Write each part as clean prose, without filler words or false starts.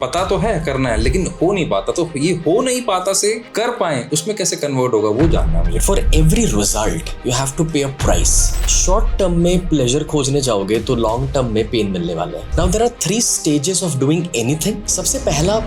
पता तो है करना है लेकिन हो नहीं पाता, तो ये हो नहीं पाता से कर पाए उसमें कैसे कन्वर्ट होगा वो जानना है मुझे। For every result you have to pay a price. Short term में प्लेजर खोजने जाओगे तो लॉन्ग टर्म में पेन मिलने वाला है। Now there are 3 stages of doing anything. सबसे पहला,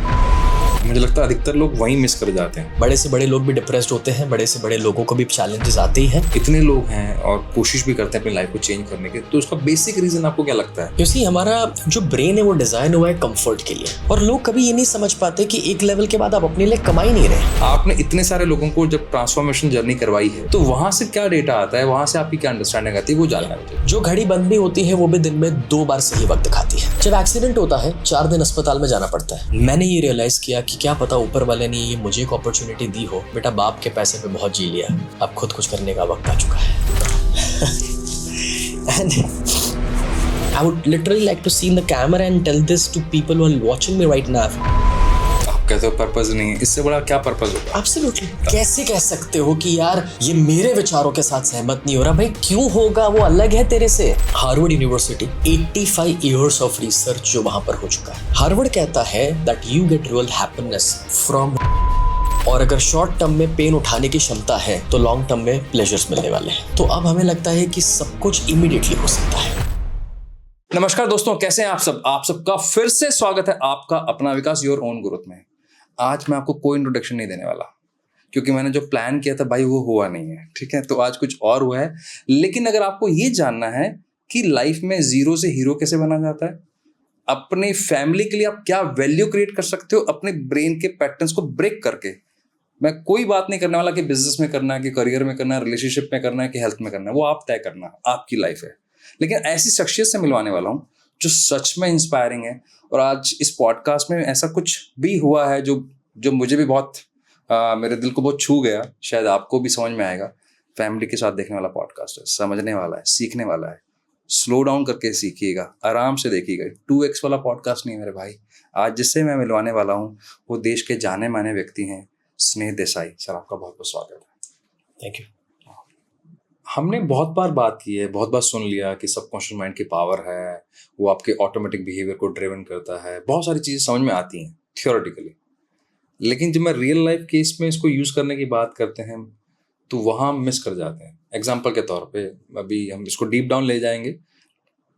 मुझे लगता है अधिकतर लोग वहीं मिस कर जाते हैं। बड़े से बड़े लोग भी डिप्रेस्ड होते हैं, बड़े से बड़े लोगों को भी चैलेंजेस आते ही हैं। इतने लोग हैं और कोशिश भी करते हैं अपनी लाइफ को चेंज करने की, तो उसका बेसिक रीजन आपको क्या लगता है? क्योंकि हमारा जो ब्रेन है वो डिजाइन हुआ है कंफर्ट के लिए, और लोग कभी ये नहीं समझ पाते कि एक लेवल के बाद आप अपने लिए कमा ही नहीं रहे। आपने इतने सारे लोगों को जब ट्रांसफॉर्मेशन जर्नी करवाई है तो वहां से क्या डेटा आता है, वहां से आपकी क्या अंडरस्टैंडिंग आती है वो जानना है मुझे। जो घड़ी बंद भी होती है वो भी दिन में 2 बार सही वक्त दिखाती है। जब एक्सीडेंट होता है 4 दिन अस्पताल में जाना पड़ता है। मैंने ये रियलाइज किया कि क्या पता ऊपर वाले ने ये मुझे एक अपॉर्चुनिटी दी हो। बेटा बाप के पैसे पे बहुत जी लिया, अब खुद कुछ करने का वक्त आ चुका है। And I would literally like to see in the camera and tell this to people who are watching me right now. आप कहते हो पर्पस नहीं है, इससे बड़ा क्या पर्पस होगा? Absolutely. कैसे कह सकते हो कि यार ये मेरे विचारों के साथ सहमत नहीं हो रहा? भाई क्यों होगा, वो अलग है तेरे से। Harvard university 85 years of research जो वहां पर हो चुका है। हार्वर्ड कहता है that you get real happiness from, और अगर शॉर्ट टर्म में पेन उठाने की क्षमता है तो लॉन्ग टर्म में प्लेजर्स मिलने वाले हैं। तो अब हमें लगता है कि सब कुछ इमीडिएटली हो सकता है। नमस्कार दोस्तों, कैसे हैं आप सब? आप सबका फिर से स्वागत है आपका अपना विकास योर ओन ग्रोथ में। आज मैं आपको कोई इंट्रोडक्शन नहीं देने वाला क्योंकि मैंने जो प्लान किया था भाई वो हुआ नहीं है, ठीक है? तो आज कुछ और हुआ है। लेकिन अगर आपको ये जानना है कि लाइफ में जीरो से हीरो कैसे बना जाता है, अपने फैमिली के लिए आप क्या वैल्यू क्रिएट कर सकते हो अपने ब्रेन के पैटर्न्स को ब्रेक करके, मैं कोई बात नहीं करने वाला कि बिजनेस में करना है, कि करियर में करना है, रिलेशनशिप में करना है, कि हेल्थ में करना है, वो आप तय करना, आपकी लाइफ है। लेकिन ऐसी शख्सियत से मिलवाने वाला हूँ जो सच में इंस्पायरिंग है। और आज इस पॉडकास्ट में ऐसा कुछ भी हुआ है जो मुझे भी बहुत मेरे दिल को बहुत छू गया, शायद आपको भी समझ में आएगा। फैमिली के साथ देखने वाला पॉडकास्ट है, समझने वाला है, सीखने वाला है। स्लो डाउन करके सीखिएगा, आराम से देखिएगा। 2x वाला पॉडकास्ट नहीं है मेरे भाई। आज जिससे मैं मिलवाने वाला हूँ वो देश के जाने माने व्यक्ति हैं, स्नेह देसाई सर। आपका बहुत बहुत स्वागत है। Thank you. हमने बहुत बार बात की है, बहुत बार सुन लिया कि सबकॉन्शियस माइंड की पावर है, वो आपके ऑटोमेटिक बिहेवियर को ड्रिवन करता है। बहुत सारी चीज़ें समझ में आती हैं थियोरेटिकली, लेकिन जब मैं रियल लाइफ केस में इसको यूज़ करने की बात करते हैं तो वहाँ मिस कर जाते हैं। एग्जाम्पल के तौर पे अभी हम इसको डीप डाउन ले जाएंगे।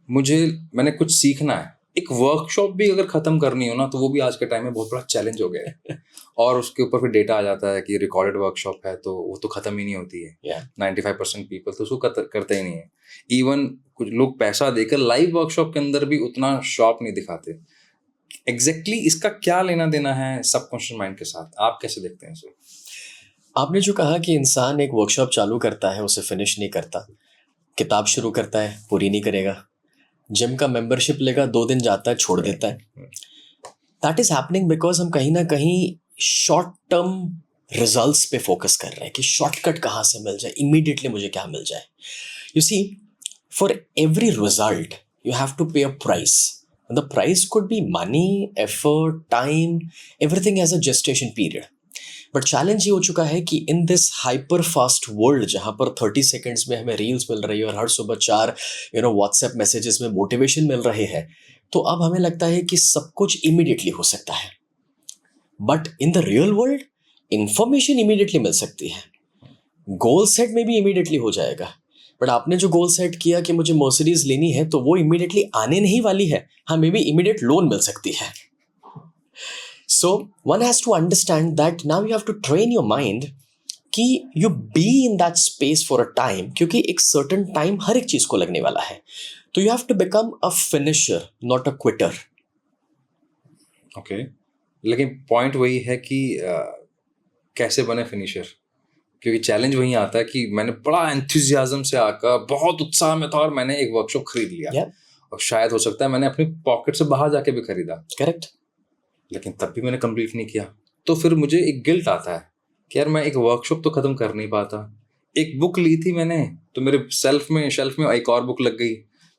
मैंने कुछ सीखना है, एक वर्कशॉप भी अगर ख़त्म करनी हो ना तो वो भी आज के टाइम में बहुत बड़ा चैलेंज हो गया है। और उसके ऊपर फिर डेटा आ जाता है कि रिकॉर्डेड वर्कशॉप है तो वो तो ख़त्म ही नहीं होती है। 95% पीपल तो उसको करते ही नहीं है। इवन कुछ लोग पैसा देकर लाइव वर्कशॉप के अंदर भी उतना शॉप नहीं दिखाते। एग्जैक्टली इसका क्या लेना देना है सबकॉन्शियस माइंड के साथ? आप कैसे देखते हैं इसे? आपने जो कहा कि इंसान एक वर्कशॉप चालू करता है, उसे फिनिश नहीं करता, किताब शुरू करता है, पूरी नहीं करेगा, जिम का मेंबरशिप लेगा, 2 दिन जाता है, छोड़ देता है। दैट इज हैपनिंग बिकॉज हम कहीं ना कहीं शॉर्ट टर्म रिजल्ट्स पे फोकस कर रहे हैं कि शॉर्टकट कहाँ से मिल जाए, इमीडिएटली मुझे क्या मिल जाए। You see, for every result you have to pay a price. The price could be money, effort, time, everything has a gestation period. But challenge ये हो चुका है कि in this hyper fast world जहाँ पर 30 सेकेंड्स में हमें reels मिल रही है और हर सुबह 4 व्हाट्सएप मैसेजेस में मोटिवेशन मिल रहे हैं, तो अब हमें लगता है कि सब कुछ इमीडिएटली हो सकता है। But in the real world information immediately मिल सकती है, गोल सेट में भी इमीडिएटली हो जाएगा। बट आपने जो गोल सेट किया कि मुझे मर्सिडीज लेनी है तो वो इमीडिएटली आने नहीं वाली है। हाँ, मे बी इमीडिएट लोन मिल सकती है। So one has to understand that now you have to train your mind कि you be in that space for a time, क्योंकि एक certain time हर एक चीज को लगने वाला है। तो you have to become a finisher, not a quitter. Okay, लेकिन पॉइंट वही है कि कैसे बने फिनिशर, क्योंकि चैलेंज वही आता है कि मैंने बड़ा एंथुजियाज्म से आकर बहुत उत्साह में था और मैंने एक वर्कशॉप खरीद लिया। और शायद हो सकता है मैंने अपनी पॉकेट से बाहर जाके भी खरीदा, करेक्ट, लेकिन तब भी मैंने कंप्लीट नहीं किया। तो फिर मुझे एक गिल्ट आता है कि यार मैं एक वर्कशॉप तो ख़त्म कर नहीं पाता। एक बुक ली थी मैंने तो मेरे शेल्फ में एक और बुक लग गई।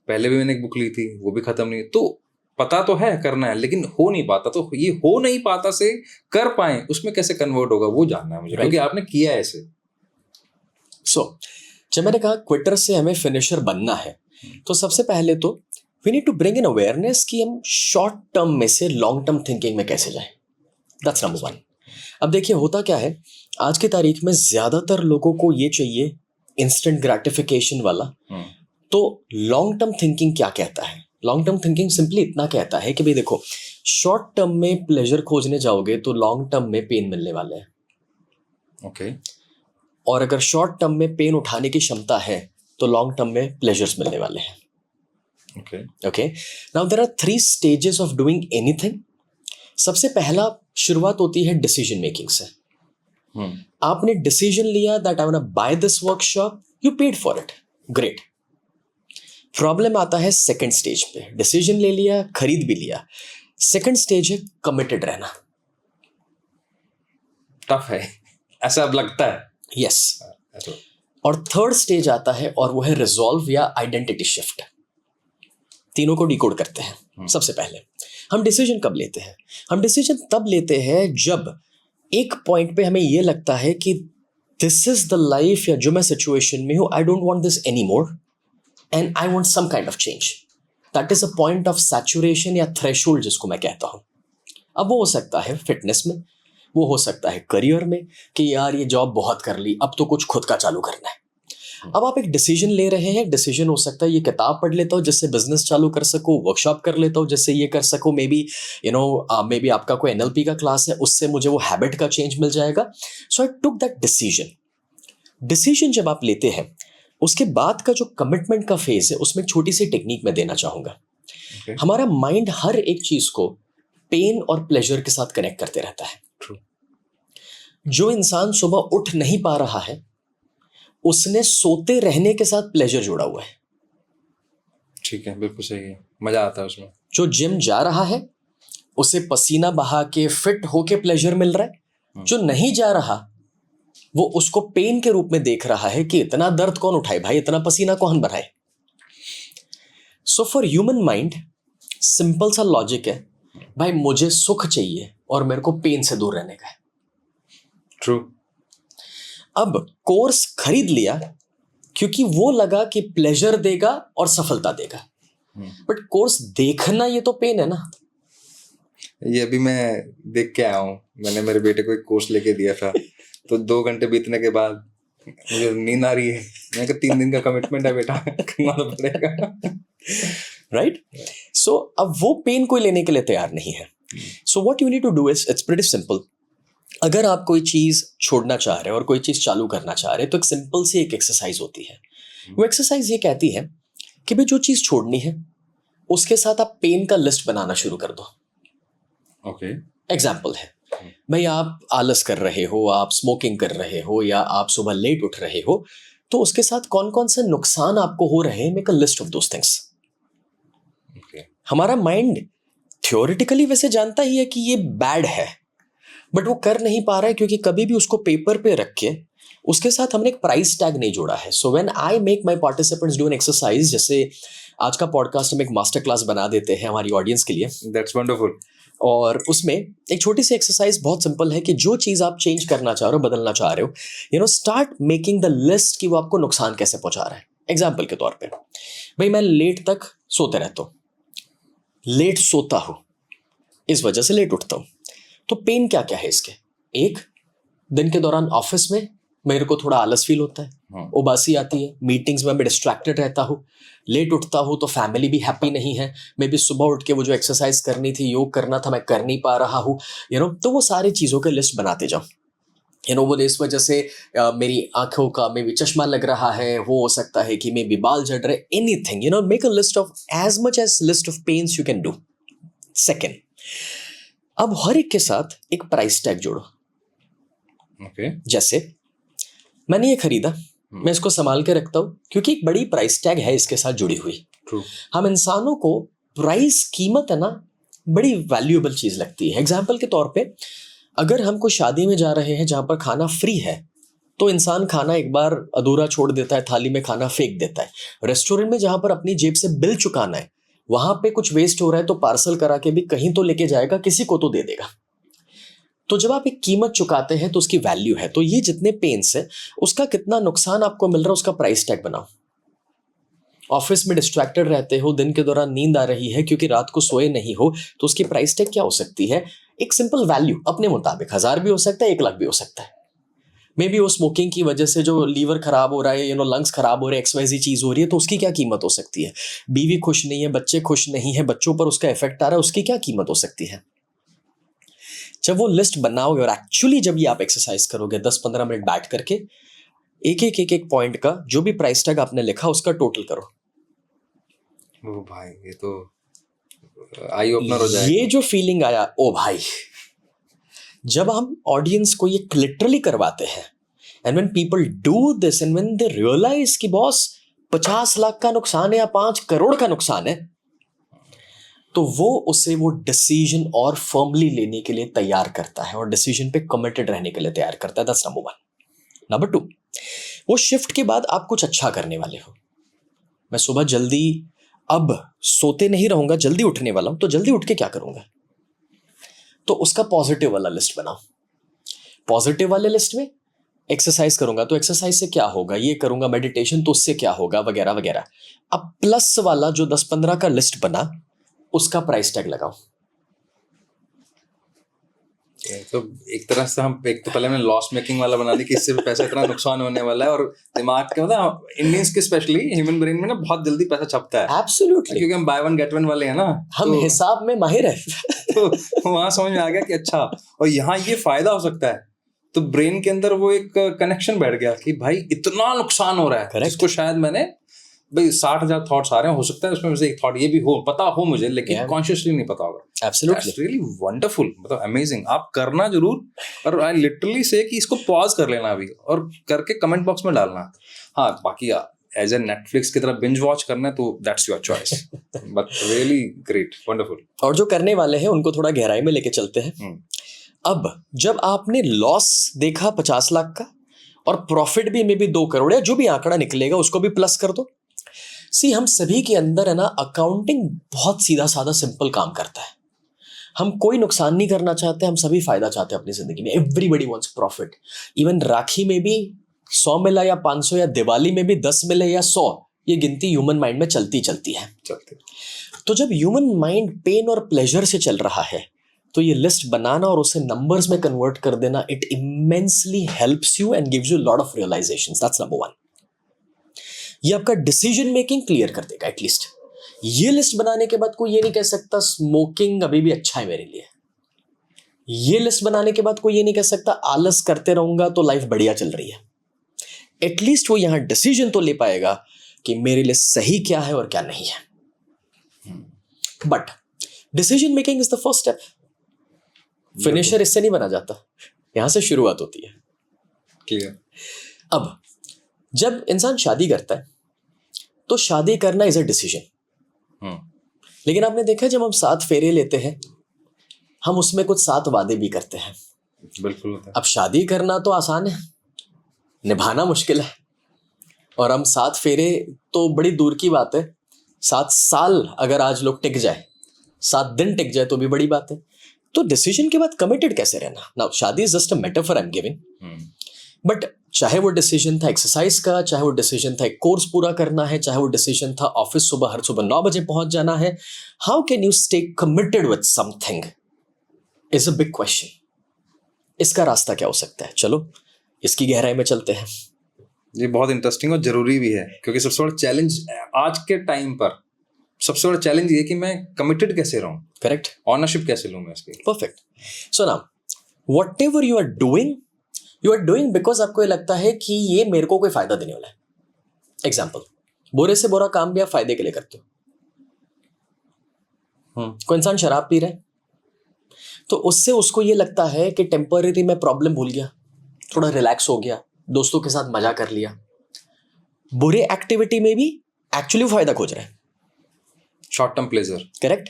पहले भी मैंने एक बुक ली थी, वो भी ख़त्म नहीं। तो पता तो है करना है लेकिन हो नहीं पाता, तो ये हो नहीं पाता से कर पाए उसमें कैसे कन्वर्ट होगा वो जानना है मुझे, क्योंकि आपने किया है ऐसे। जब मैंने कहा क्विटर से हमें फिनिशर बनना है, तो सबसे पहले तो we need to bring in awareness कि हम शॉर्ट टर्म में से लॉन्ग टर्म थिंकिंग में कैसे जाएं. That's number one. अब देखिए होता क्या है, आज की तारीख में ज्यादातर लोगों को ये चाहिए इंस्टेंट ग्रेटिफिकेशन वाला. तो लॉन्ग टर्म थिंकिंग क्या कहता है? लॉन्ग टर्म थिंकिंग सिंपली इतना कहता है कि भाई देखो, शॉर्ट टर्म में प्लेजर खोजने जाओगे तो लॉन्ग टर्म में पेन मिलने वाले हैं. ओके. और अगर शॉर्ट टर्म में पेन उठाने की क्षमता है तो लॉन्ग टर्म में प्लेजर्स मिलने वाले हैं. Okay. Okay. Now there are 3 stages of doing anything. सबसे पहला शुरुआत होती है डिसीजन मेकिंग से. आपने डिसीजन लिया that I want to buy this workshop, you paid for it, great. Problem आता है सेकंड स्टेज पे. डिसीजन ले लिया, खरीद भी लिया. सेकंड स्टेज है कमिटेड रहना. टफ है ऐसा अब लगता है. यस. और थर्ड स्टेज आता है और वो है रिजॉल्व या आइडेंटिटी शिफ्ट. तीनों को डिकोड करते हैं. सबसे पहले हम डिसीजन कब लेते हैं? हम डिसीजन तब लेते हैं जब एक पॉइंट पे हमें ये लगता है कि दिस इज द लाइफ, या जो मैं सिचुएशन में हूं, I don't want this any more and I want some kind of change. That is a point of saturation या थ्रेशोल्ड जिसको मैं कहता हूं. अब वो हो सकता है फिटनेस में, वो हो सकता है करियर में कि यार ये जॉब बहुत कर ली, अब तो कुछ खुद का चालू करना है. अब आप एक डिसीजन ले रहे हैं. डिसीजन हो सकता है ये किताब पढ़ लेता हूँ जिससे बिजनेस चालू कर सकूँ, वर्कशॉप कर लेता हूँ जिससे ये कर सकूँ, मे बी आपका कोई NLP का क्लास है, उससे मुझे वो हैबिट का चेंज मिल जाएगा. सो आई टुक दैट डिसीजन. डिसीजन जब आप लेते हैं उसके बाद का जो कमिटमेंट का फेज है उसमें एक छोटी सी टेक्निक मैं देना चाहूंगा. हमारा माइंड हर एक चीज को पेन और प्लेजर के साथ कनेक्ट करते रहता है. जो इंसान सुबह उठ नहीं पा रहा है उसने सोते रहने के साथ प्लेजर जोड़ा हुआ है. ठीक है, बिल्कुल सही है, मजा आता है उसमें. जो जिम जा रहा है उसे पसीना बहा के फिट होके प्लेजर मिल रहा है. जो नहीं जा रहा वो उसको पेन के रूप में देख रहा है कि इतना दर्द कौन उठाए भाई, इतना पसीना कौन बहाए. So for human mind simple सा लॉजिक है, भाई मुझे सुख चाहिए और मेरे को पेन से दूर रहने का है. ट्रू. अब कोर्स खरीद लिया क्योंकि वो लगा कि प्लेजर देगा और सफलता देगा. बट कोर्स देखना ये तो पेन है ना. ये अभी मैं देख के आया हूँ. मैंने मेरे बेटे को एक कोर्स लेके दिया था तो 2 घंटे बीतने के बाद मुझे नींद आ रही है. मैं कहा 3 दिन का कमिटमेंट है बेटा, करना तो पड़ेगा. राइट. सो अब वो पेन कोई लेने के लिए तैयार नहीं है. So what you need to do is, it's pretty simple. अगर आप कोई चीज छोड़ना चाह रहे हैं और कोई चीज चालू करना चाह रहे हैं तो एक सिंपल सी एक एक्सरसाइज होती है. वो एक्सरसाइज ये कहती है कि भाई जो चीज छोड़नी है उसके साथ आप पेन का लिस्ट बनाना शुरू कर दो. ओके. एग्जाम्पल है, भाई आप आलस कर रहे हो, आप स्मोकिंग कर रहे हो, या आप सुबह लेट उठ रहे हो, तो उसके साथ कौन कौन से नुकसान आपको हो रहे हैं, make a list of those things. हमारा माइंड थ्योरेटिकली वैसे जानता ही है कि ये बैड है, बट वो कर नहीं पा रहा है क्योंकि कभी भी उसको पेपर पे रख के उसके साथ हमने एक प्राइस टैग नहीं जोड़ा है. So when I make my participants do an exercise, जैसे आज का पॉडकास्ट हम एक मास्टर क्लास बना देते हैं हमारी ऑडियंस के लिए. That's wonderful. और उसमें एक छोटी सी एक्सरसाइज बहुत सिंपल है कि जो चीज आप चेंज करना चाह रहे हो, बदलना चाह रहे हो, स्टार्ट मेकिंग द लिस्ट कि वो आपको नुकसान कैसे पहुंचा रहा है. एग्जाम्पल के तौर पे, भाई मैं लेट तक सोते रहता हूँ, लेट सोता हूँ, इस वजह से लेट उठता हूँ. तो पेन क्या क्या है इसके? एक, दिन के दौरान ऑफिस में मेरे को थोड़ा आलस फील होता है, उबासी आती है, मीटिंग्स में मैं डिस्ट्रैक्टेड रहता हूँ, लेट उठता हूँ तो फैमिली भी हैप्पी नहीं है, मे बी सुबह उठ के वो जो एक्सरसाइज करनी थी, योग करना था, मैं कर नहीं पा रहा हूँ. तो वो सारी चीज़ों के लिस्ट बनाते जाओ. वो इस वजह से मेरी आंखों का मे बी चश्मा लग रहा है, वो हो सकता है कि मे बी बाल झड़ रहे, anything. Make a list of as much as list of pains you can do. Second, अब हर एक के साथ एक प्राइस टैग जोड़ो. ओके. जैसे मैंने ये खरीदा, मैं इसको संभाल के रखता हूँ क्योंकि एक बड़ी प्राइस टैग है इसके साथ जुड़ी हुई. ट्रू. हम इंसानों को प्राइस, कीमत है ना, बड़ी वैल्यूएबल चीज लगती है. एग्जाम्पल के तौर पे, अगर हम कोई शादी में जा रहे हैं जहां पर खाना फ्री है तो इंसान खाना एक बार अधूरा छोड़ देता है, थाली में खाना फेंक देता है. रेस्टोरेंट में जहां पर अपनी जेब से बिल चुकाना है, वहां पे कुछ वेस्ट हो रहा है तो पार्सल करा के भी कहीं तो लेके जाएगा, किसी को तो दे देगा. तो जब आप एक कीमत चुकाते हैं तो उसकी वैल्यू है. तो ये जितने पेन्स है उसका कितना नुकसान आपको मिल रहा है उसका प्राइस टैग बनाओ. ऑफिस में डिस्ट्रैक्टेड रहते हो, दिन के दौरान नींद आ रही है क्योंकि रात को सोए नहीं हो, तो उसकी प्राइस टैग क्या हो सकती है? एक सिंपल वैल्यू अपने मुताबिक 1000 भी हो सकता है, 1 लाख भी हो सकता है। मे बी वो स्मोकिंग की वजह से जो लीवर खराब हो रहा है, लंग्स खराब हो रहे हैं, XYZ चीज हो रही है, तो उसकी क्या कीमत हो सकती है? बीवी खुश नहीं है, बच्चे खुश नहीं है, बच्चों पर उसका इफेक्ट आ रहा है, उसकी क्या कीमत हो सकती है? जब वो लिस्ट बनाओगे और एक्चुअली जब ये आप एक्सरसाइज करोगे 10-15 मिनट बैठ करके, एक पॉइंट का जो भी प्राइस टैग आपने लिखा उसका टोटल करो। ओ भाई, ये तो आई ओपनर हो जाएगा। ये जो फीलिंग आया, ओ भाई, जब हम ऑडियंस को ये लिटरली करवाते हैं, and when people do this and when they realise कि बॉस 50 लाख का नुकसान है या 5 करोड़ का नुकसान है, तो वो डिसीजन और फर्मली लेने के लिए तैयार करता है और डिसीजन पे कमिटेड रहने के लिए तैयार करता है। That's number 1। नंबर 2, वो शिफ्ट के बाद आप कुछ अच्छा करने वाले हो। मैं सुबह जल्दी अब सोते नहीं रहूंगा, जल्दी उठने वाला हूं, तो जल्दी उठ के क्या करूंगा? तो उसका पॉजिटिव वाला लिस्ट बनाओ। पॉजिटिव वाले लिस्ट में एक्सरसाइज करूंगा तो एक्सरसाइज से क्या होगा, ये करूंगा मेडिटेशन तो उससे क्या होगा, वगैरह वगैरह। अब प्लस वाला जो 10-15 का लिस्ट बना, उसका प्राइस टैग लगाओ। तो एक तरह से हम एक तो पहले हमने लॉस मेकिंग वाला बना ली कि इससे पैसा इतना नुकसान होने वाला है, और दिमाग के मतलब इंडियंस के स्पेशली ह्यूमन ब्रेन में ना बहुत जल्दी पैसा छपता है। एब्सोल्युटली, क्योंकि हम बाय वन गेट वन वाले हैं ना, हम तो हिसाब में माहिर है। तो वहां समझ में आ गया कि अच्छा, और यहाँ ये फायदा हो सकता है। तो ब्रेन के अंदर वो एक कनेक्शन बैठ गया कि भाई इतना नुकसान हो रहा है, Correct. जिसको शायद मैंने भाई 60,000 थॉट्स आ रहे हैं, हो सकता है उसमें से एक थॉट ये भी हो, पता हो मुझे, लेकिन कॉन्शियसली नहीं पता होगा। एब्सोल्युटली, That's really wonderful, मतलब अमेजिंग। आप करना जरूर, और आई लिटरली से कि इसको पॉज कर लेना अभी और करके कमेंट बॉक्स में डालना। हाँ, बाकी एज ए नेटफ्लिक्स की तरह बिंज वॉच करना है तो that's your choice, but really great, wonderful. और जो करने वाले हैं उनको थोड़ा गहराई में लेके चलते हैं। अब जब आपने लॉस देखा 50 लाख का और प्रॉफिट भी मे बी 2 करोड़ या जो भी आंकड़ा निकलेगा उसको भी प्लस कर दो। सी, हम सभी के अंदर है ना, अकाउंटिंग बहुत सीधा साधा सिंपल काम करता है। हम कोई नुकसान नहीं करना चाहते, हम सभी फायदा चाहते हैं अपनी जिंदगी में। Everybody wants profit. इवन राखी में भी 100 मिला या 500, या दिवाली में भी 10 मिले या 100, ये गिनती ह्यूमन माइंड में चलती है। तो जब ह्यूमन माइंड पेन और प्लेजर से चल रहा है, तो ये लिस्ट बनाना और उसे नंबर्स में कन्वर्ट कर देना, it immensely helps you and gives you lot of realisations. That's number 1। ये आपका डिसीजन मेकिंग क्लियर कर देगा एटलीस्ट। ये लिस्ट बनाने के बाद कोई ये नहीं कह सकता स्मोकिंग अभी भी अच्छा है मेरे लिए। ये लिस्ट बनाने के बाद कोई ये नहीं कह सकता आलस करते रहूंगा तो लाइफ बढ़िया चल रही है। एटलीस्ट वो यहां डिसीजन तो ले पाएगा कि मेरे लिए सही क्या है और क्या नहीं है। But decision making is the first step. Finisher इससे नहीं बना जाता, यहां से शुरुआत होती है। क्लियर। अब जब इंसान शादी करता है तो शादी करना इज अ डिसीजन। लेकिन आपने देखा जब हम 7 फेरे लेते हैं, हम उसमें कुछ 7 वादे भी करते हैं। बिल्कुल होता है। अब शादी करना तो आसान है, निभाना मुश्किल है। और हम 7 फेरे तो बड़ी दूर की बात है, 7 साल अगर आज लोग टिक जाए, 7 दिन टिक जाए तो भी बड़ी बात है। तो डिसीजन के बाद कमिटेड कैसे रहना? नाउ शादी is just a metaphor I am giving, but चाहे वो डिसीजन था एक्सरसाइज का, चाहे वो डिसीजन था एक कोर्स पूरा करना है, चाहे वो डिसीजन था ऑफिस हर सुबह 9 बजे पहुंच जाना है, how can you stay committed with something is a big question. इसका रास्ता क्या हो सकता है? चलो इसकी गहराई में चलते हैं। ये बहुत इंटरेस्टिंग और जरूरी भी है, क्योंकि सबसे बड़ा चैलेंज आज के टाइम पर, सबसे बड़ा चैलेंज ये कि मैं कमिटेड कैसे रहूं, करेक्ट, ऑनरशिप कैसे लूं मैं इसकी। Perfect. So now whatever you are doing because आपको ये लगता है कि ये मेरे को कोई फायदा देने वाला है। एग्जाम्पल, बुरे से बुरा काम भी आप फायदे के लिए करते हो। कोई इंसान शराब पी रहा है तो उससे उसको ये लगता है कि टेम्पररी मैं प्रॉब्लम भूल गया, थोड़ा रिलैक्स हो गया, दोस्तों के साथ मजा कर लिया। बुरे एक्टिविटी में भी एक्चुअली फायदा खोज रहा है, शॉर्ट टर्म प्लेजर। करेक्ट।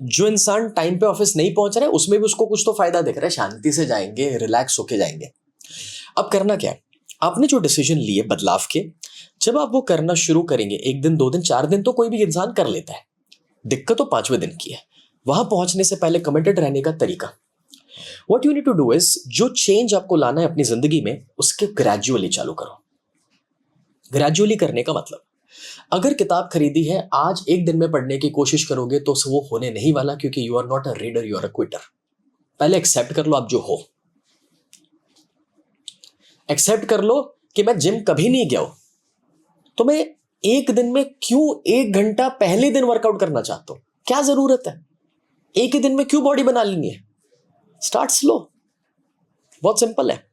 जो इंसान टाइम पे ऑफिस नहीं पहुंच रहा है उसमें भी उसको कुछ तो फायदा दिख रहा है, शांति से जाएंगे, रिलैक्स होके जाएंगे। अब करना क्या है? आपने जो डिसीजन लिए बदलाव के, जब आप वो करना शुरू करेंगे, 1 दिन 2 दिन 4 दिन तो कोई भी इंसान कर लेता है, दिक्कत तो 5वें दिन की है। वहां पहुंचने से पहले कमिटेड रहने का तरीका, what you need to do is, जो चेंज आपको लाना है अपनी जिंदगी में उसके ग्रेजुअली चालू करो। ग्रेजुअली करने का मतलब, अगर किताब खरीदी है, आज एक दिन में पढ़ने की कोशिश करोगे तो वो होने नहीं वाला, क्योंकि you are not a reader, you are a quitter. पहले एक्सेप्ट कर लो आप जो हो। एक्सेप्ट कर लो कि मैं जिम कभी नहीं गया हूं, तो मैं एक दिन में क्यों 1 घंटा पहले दिन वर्कआउट करना चाहता हूं? क्या जरूरत है? एक ही दिन में क्यों बॉडी बना लेनी है? Start slow. बहुत सिंपल है।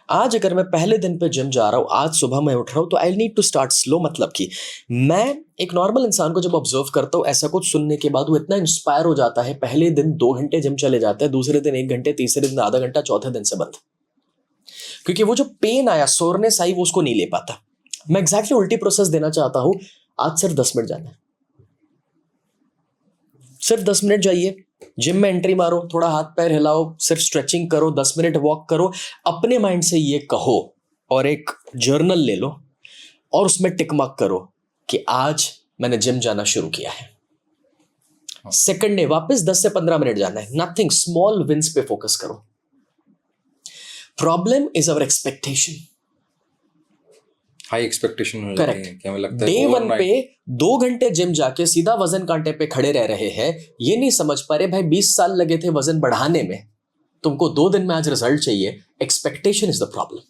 आज अगर मैं पहले दिन पे जिम जा रहा हूं, आज सुबह मैं उठ रहा हूं, तो I need to start slow. मतलब कि मैं एक नॉर्मल इंसान को जब ऑब्जर्व करता हूं, ऐसा कुछ सुनने के बाद वो इतना इंस्पायर हो जाता है, पहले दिन 2 घंटे जिम चले जाता है, दूसरे दिन 1 घंटे, तीसरे दिन आधा घंटा, चौथे दिन से बंद। क्योंकि वो जो पेन आया, सोरनेस आई, वो उसको नहीं ले पाता। मैं एग्जैक्टली उल्टी प्रोसेस देना चाहता हूं। आज सिर्फ 10 मिनट जाना है, सिर्फ 10 मिनट जाइए, जिम में एंट्री मारो, थोड़ा हाथ पैर हिलाओ, सिर्फ स्ट्रेचिंग करो, 10 मिनट वॉक करो, अपने माइंड से ये कहो और एक जर्नल ले लो और उसमें टिक मार्क करो कि आज मैंने जिम जाना शुरू किया है। सेकंड डे वापस 10 से 15 मिनट जाना है। नथिंग, स्मॉल विंस पे फोकस करो। Problem is our expectation. High expectation हो जाती है, क्या हमें लगता है डे वन overnight- पे 2 घंटे जिम जाके सीधा वजन कांटे पे खड़े रह रहे हैं। ये नहीं समझ पा रहे भाई 20 साल लगे थे वजन बढ़ाने में, तुमको 2 दिन में आज रिजल्ट चाहिए। Expectation is the problem.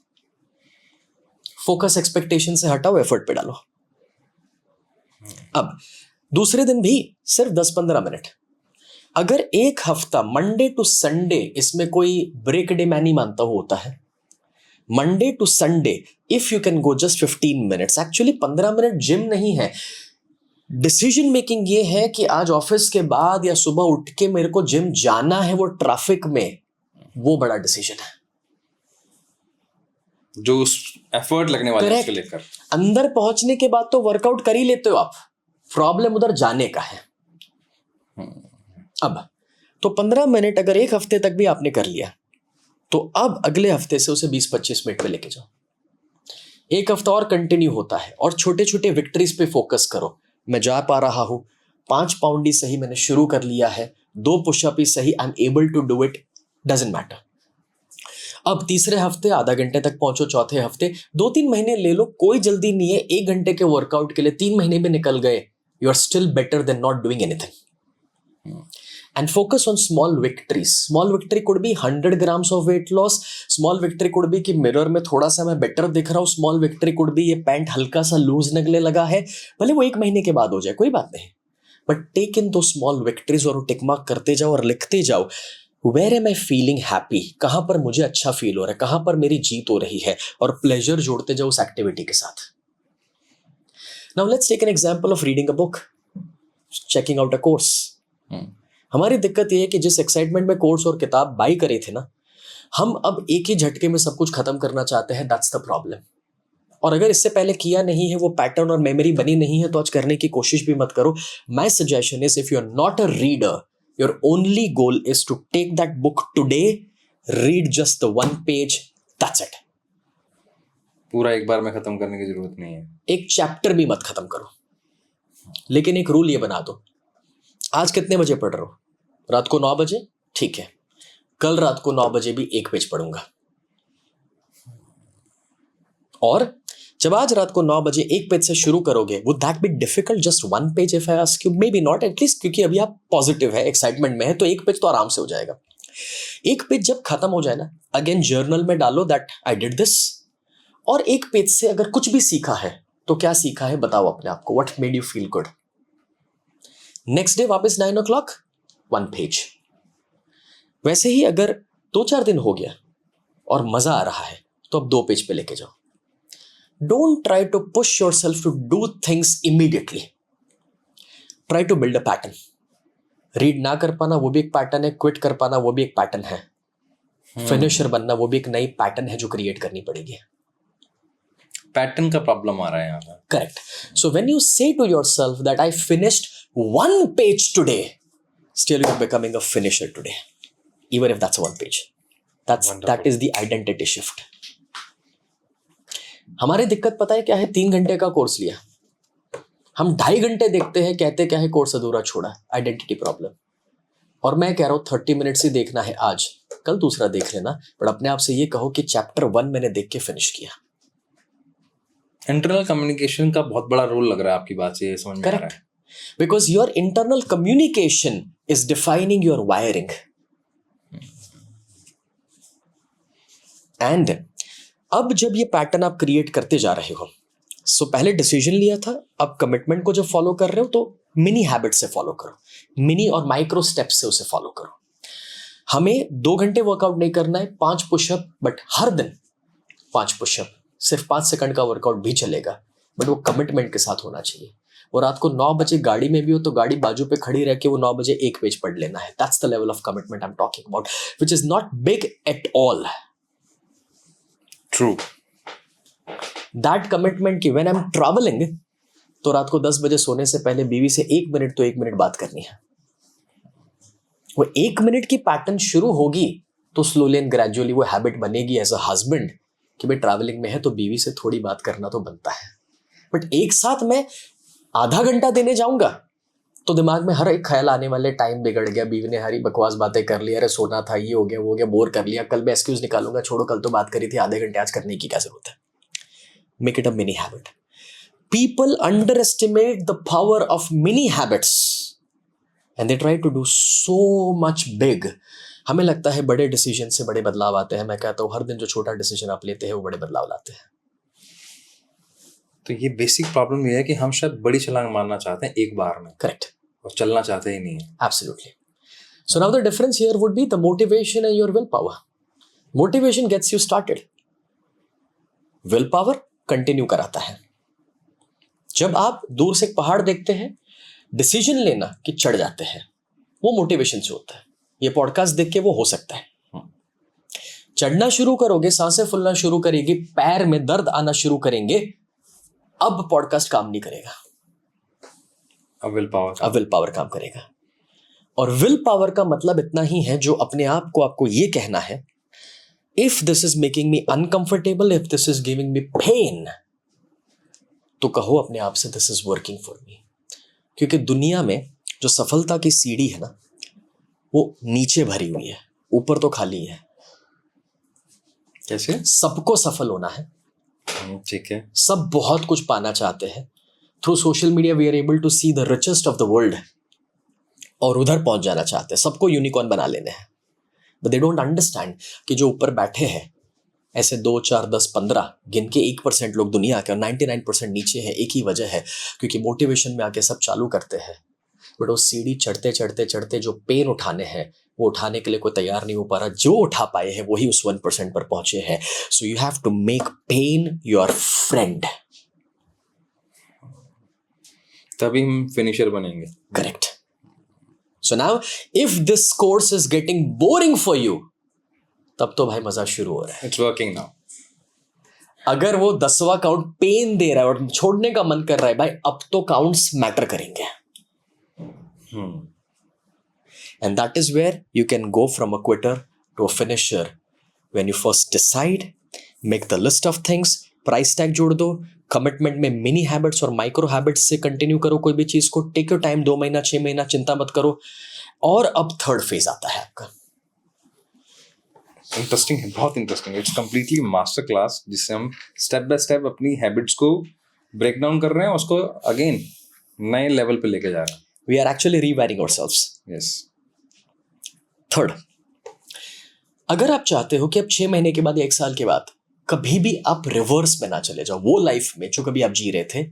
Focus expectation से हटाओ, एफर्ट पे डालो। अब दूसरे दिन भी सिर्फ 10-15 मिनट। अगर एक हफ्ता मंडे टू संडे, इसमें कोई ब्रेक डे मैं नहीं मानता हूं होता है, Monday to Sunday if you can go just 15 minutes, actually 15 minute gym नहीं है, डिसीजन मेकिंग ये है कि आज ऑफिस के बाद या सुबह उठ के मेरे को जिम जाना है, वो ट्रैफिक में, वो बड़ा डिसीजन है। जो उस एफर्ट लगने वाला है Correct. उसके लेकर। अंदर पहुंचने के बाद तो वर्कआउट कर ही लेते हो आप, प्रॉब्लम उधर जाने का है। अब तो 15 मिनट अगर एक हफ्ते तक भी आपने कर लिया, तो अब अगले हफ्ते से उसे 20-25 मिनट पे लेके जाओ। एक हफ्ता और कंटिन्यू होता है और छोटे छोटे विक्ट्रीज पे फोकस करो। मैं जा पा रहा हूं, 5 पाउंड ही सही मैंने शुरू कर लिया है, 2 पुशअप ही सही, I am able to do it, doesn't matter. अब तीसरे हफ्ते आधा घंटे तक पहुंचो, चौथे हफ्ते 2-3 महीने ले लो, कोई जल्दी नहीं है। 1 घंटे के वर्कआउट के लिए 3 महीने भी निकल गए, you are still better than not doing anything. And focus on small victories. Small victory could be 100 grams of weight loss. Small victory could be कि मिरर में थोड़ा सा मैं बेटर दिख रहा हूँ. Small victory could be ये pant हल्का सा लूज निकले लगा है, भले वो 1 महीने के बाद हो जाए, कोई बात नहीं, बट टेक इन दो स्मॉल विक्ट्रीज और टिक मार्क करते जाओ और लिखते जाओ, where am I feeling happy, कहाँ पर मुझे अच्छा फील हो रहा है, कहाँ पर मेरी जीत हो रही है, और प्लेजर जोड़ते जाओ उस एक्टिविटी के साथ। Now let's take an example of reading a book, checking out a course. हमारी दिक्कत ये है कि जिस एक्साइटमेंट में कोर्स और किताब बाई करे थे ना, हम अब एक ही झटके में सब कुछ खत्म करना चाहते हैं। That's the problem. और अगर इससे पहले किया नहीं है, वो पैटर्न और मेमोरी बनी नहीं है, तो आज करने की कोशिश भी मत करो। My suggestion is, if you are not a reader, your only goal is to take that book today, read just the 1 page, that's it. पूरा एक बार में खत्म करने की जरूरत नहीं है। एक चैप्टर भी मत खत्म करो, लेकिन एक रूल ये बना दो, आज कितने बजे पढ़ रहे हो? रात को 9 बजे, ठीक है, कल रात को 9 बजे भी 1 पेज पढ़ूंगा। और जब आज रात को 9 बजे 1 पेज से शुरू करोगे, would that be difficult just 1 page? If I ask you, may be not, at least, क्योंकि अभी आप पॉजिटिव है, एक्साइटमेंट में है, तो 1 पेज तो आराम से हो जाएगा। 1 पेज जब खत्म हो जाए ना, अगेन जर्नल में डालो दैट आई डिड दिस, और 1 पेज से अगर कुछ भी सीखा है तो क्या सीखा है बताओ अपने आप को, what made you feel good. Next day वापस 9 o'clock 1 पेज। वैसे ही अगर 2-4 दिन हो गया और मजा आ रहा है, तो अब 2 पेज पे लेके जाओ। Don't try to push yourself to do things immediately, try to build a pattern. Read ना कर पाना वो भी एक पैटर्न है, क्विट कर पाना वो भी एक पैटर्न है, फिनिशर बनना वो भी एक नई पैटर्न है जो क्रिएट करनी पड़ेगी। पैटर्न का प्रॉब्लम आ रहा है यहाँ पर। Correct. So when you say to yourself that I finished 1 page today, still you're becoming a finisher today, even if that's 1 page. That is the identity shift. हमारी दिक्कत पता है क्या है? 3 घंटे का कोर्स लिया, हम 2.5 घंटे देखते हैं, कहते क्या है कोर्स अधूरा छोड़ा, आइडेंटिटी प्रॉब्लम। और मैं कह रहा हूं 30 मिनट्स ही देखना है आज, कल दूसरा देख लेना, बट अपने आप से ये कहो कि चैप्टर 1 मैंने देख के फिनिश किया। इंटरनल कम्युनिकेशन का बहुत बड़ा रोल लग रहा है आपकी बात से, ये समझ में आ रहा करेक्ट, है। Because your internal communication is defining your wiring. And अब जब ये पैटर्न आप क्रिएट करते जा रहे हो, सो पहले डिसीजन लिया था, अब कमिटमेंट को जब फॉलो कर रहे हो तो मिनी हैबिट से फॉलो करो, मिनी और माइक्रो स्टेप से उसे फॉलो करो। हमें 2 घंटे वर्कआउट नहीं करना है, 5 पुशअप, बट हर दिन 5 पुशअप, सिर्फ 5 सेकंड का वर्कआउट भी चलेगा, बट वो कमिटमेंट के साथ होना चाहिए। और रात को 9 बजे गाड़ी में भी हो तो गाड़ी बाजू पे खड़ी रह के वो 9 बजे 1 पेज पढ़ लेना है। That's the level of commitment I am talking about, which is not big at all. True. That commitment की व्हेन आई एम ट्रैवलिंग, तो रात को 10 बजे सोने से पहले बीवी से 1 मिनट तो 1 मिनट बात करनी है। वो 1 मिनट की पैटर्न शुरू होगी तो स्लोली एंड ग्रेजुअली वो हैबिट बनेगी एज अ हस्बैंड कि भाई ट्रैवलिंग में है तो बीवी से थोड़ी बात करना तो बनता है। बट एक साथ मैं आधा घंटा देने जाऊंगा तो दिमाग में हर एक ख्याल आने वाले, टाइम बिगड़ गया, बीवी ने हरी बकवास बातें कर ली, अरे सोना था, ये हो गया, वो हो गया, बोर कर लिया, कल मैं एक्सक्यूज निकालूंगा, छोड़ो कल तो बात करी थी, आधे घंटे आज करने की क्या जरूरत है। Make it a mini habit. People underestimate the power of mini habits and they try to do so much big. हमें लगता है बड़े डिसीजन से बड़े बदलाव आते हैं। मैं कहता हूं हर दिन जो छोटा डिसीजन आप लेते हैं वो बड़े बदलाव लाते हैं। तो ये बेसिक प्रॉब्लम ये है कि हम शायद बड़ी छलांग मारना चाहते हैं एक बार में, करेक्ट, और चलना चाहते ही नहीं है। Absolutely. So now the difference here would be the motivation and your willpower. Motivation gets you started, willpower continue कराता है। जब आप दूर से एक पहाड़ देखते हैं, डिसीजन लेना कि चढ़ जाते हैं, वो मोटिवेशन से होता है। ये पॉडकास्ट देख के वो हो सकता है। चढ़ना शुरू करोगे, सांसें फूलना शुरू करेगी, पैर में दर्द आना शुरू करेंगे, अब पॉडकास्ट काम नहीं करेगा, अब विल पावर काम करेगा। और विल पावर का मतलब इतना ही है जो अपने आप को आपको ये कहना है, if this is making me uncomfortable, if this is giving me pain, तो कहो अपने आप से this is working for me. क्योंकि दुनिया में जो सफलता की सीढ़ी है ना, वो नीचे भरी हुई है, ऊपर तो खाली है। कैसे? सबको सफल होना है, ठीक है। सब बहुत कुछ पाना चाहते हैं। Through social media we are able to see the richest of the world, और उधर पहुंच जाना चाहते हैं, सबको यूनिकॉर्न बना लेने हैं। बट दे डोंट अंडरस्टैंड कि जो ऊपर बैठे हैं, ऐसे 2, 4, 10, 15 गिन के 1% लोग दुनिया के, और 99% नीचे है। एक ही वजह है, क्योंकि मोटिवेशन में आके सब चालू करते हैं, बट वो सीढ़ी चढ़ते चढ़ते चढ़ते जो पेन उठाने हैं वो उठाने के लिए कोई तैयार नहीं हो पा रहा। जो उठा पाए हैं वही उस 1% पर पहुंचे हैं। So you have to make pain your friend, तभी हम फिनिशर बनेंगे। Correct. So now if this course is getting boring for you, तब तो भाई मजा शुरू हो रहा है। It's working now. अगर वो 10वां काउंट पेन दे रहा है और छोड़ने का मन कर रहा है, भाई अब तो काउंट्स मैटर करेंगे। And that is where you can go from a quitter to a finisher when you first decide, make the list of things, price tag जोड़ दो, कमिटमेंट में मिनी हैबिट्स और माइक्रो हैबिट्स से continue करो कोई भी चीज को। टेक योर टाइम, 2 महीना 6 महीना चिंता मत करो। और अब थर्ड फेज आता है आपका। इंटरेस्टिंग है, बहुत interesting. It's completely master class, जिससे हम स्टेप बाय स्टेप अपनी हैबिट्स को ब्रेक डाउन कर रहे हैं, उसको अगेन नए लेवल पे लेके जा रहे हैं। We are actually rewiring ourselves. Yes. Third, अगर आप चाहते हो कि अब 6 महीने के बाद या 1 साल के बाद कभी भी आप रिवर्स में ना चले जाओ, वो लाइफ में जो कभी आप जी रहे थे,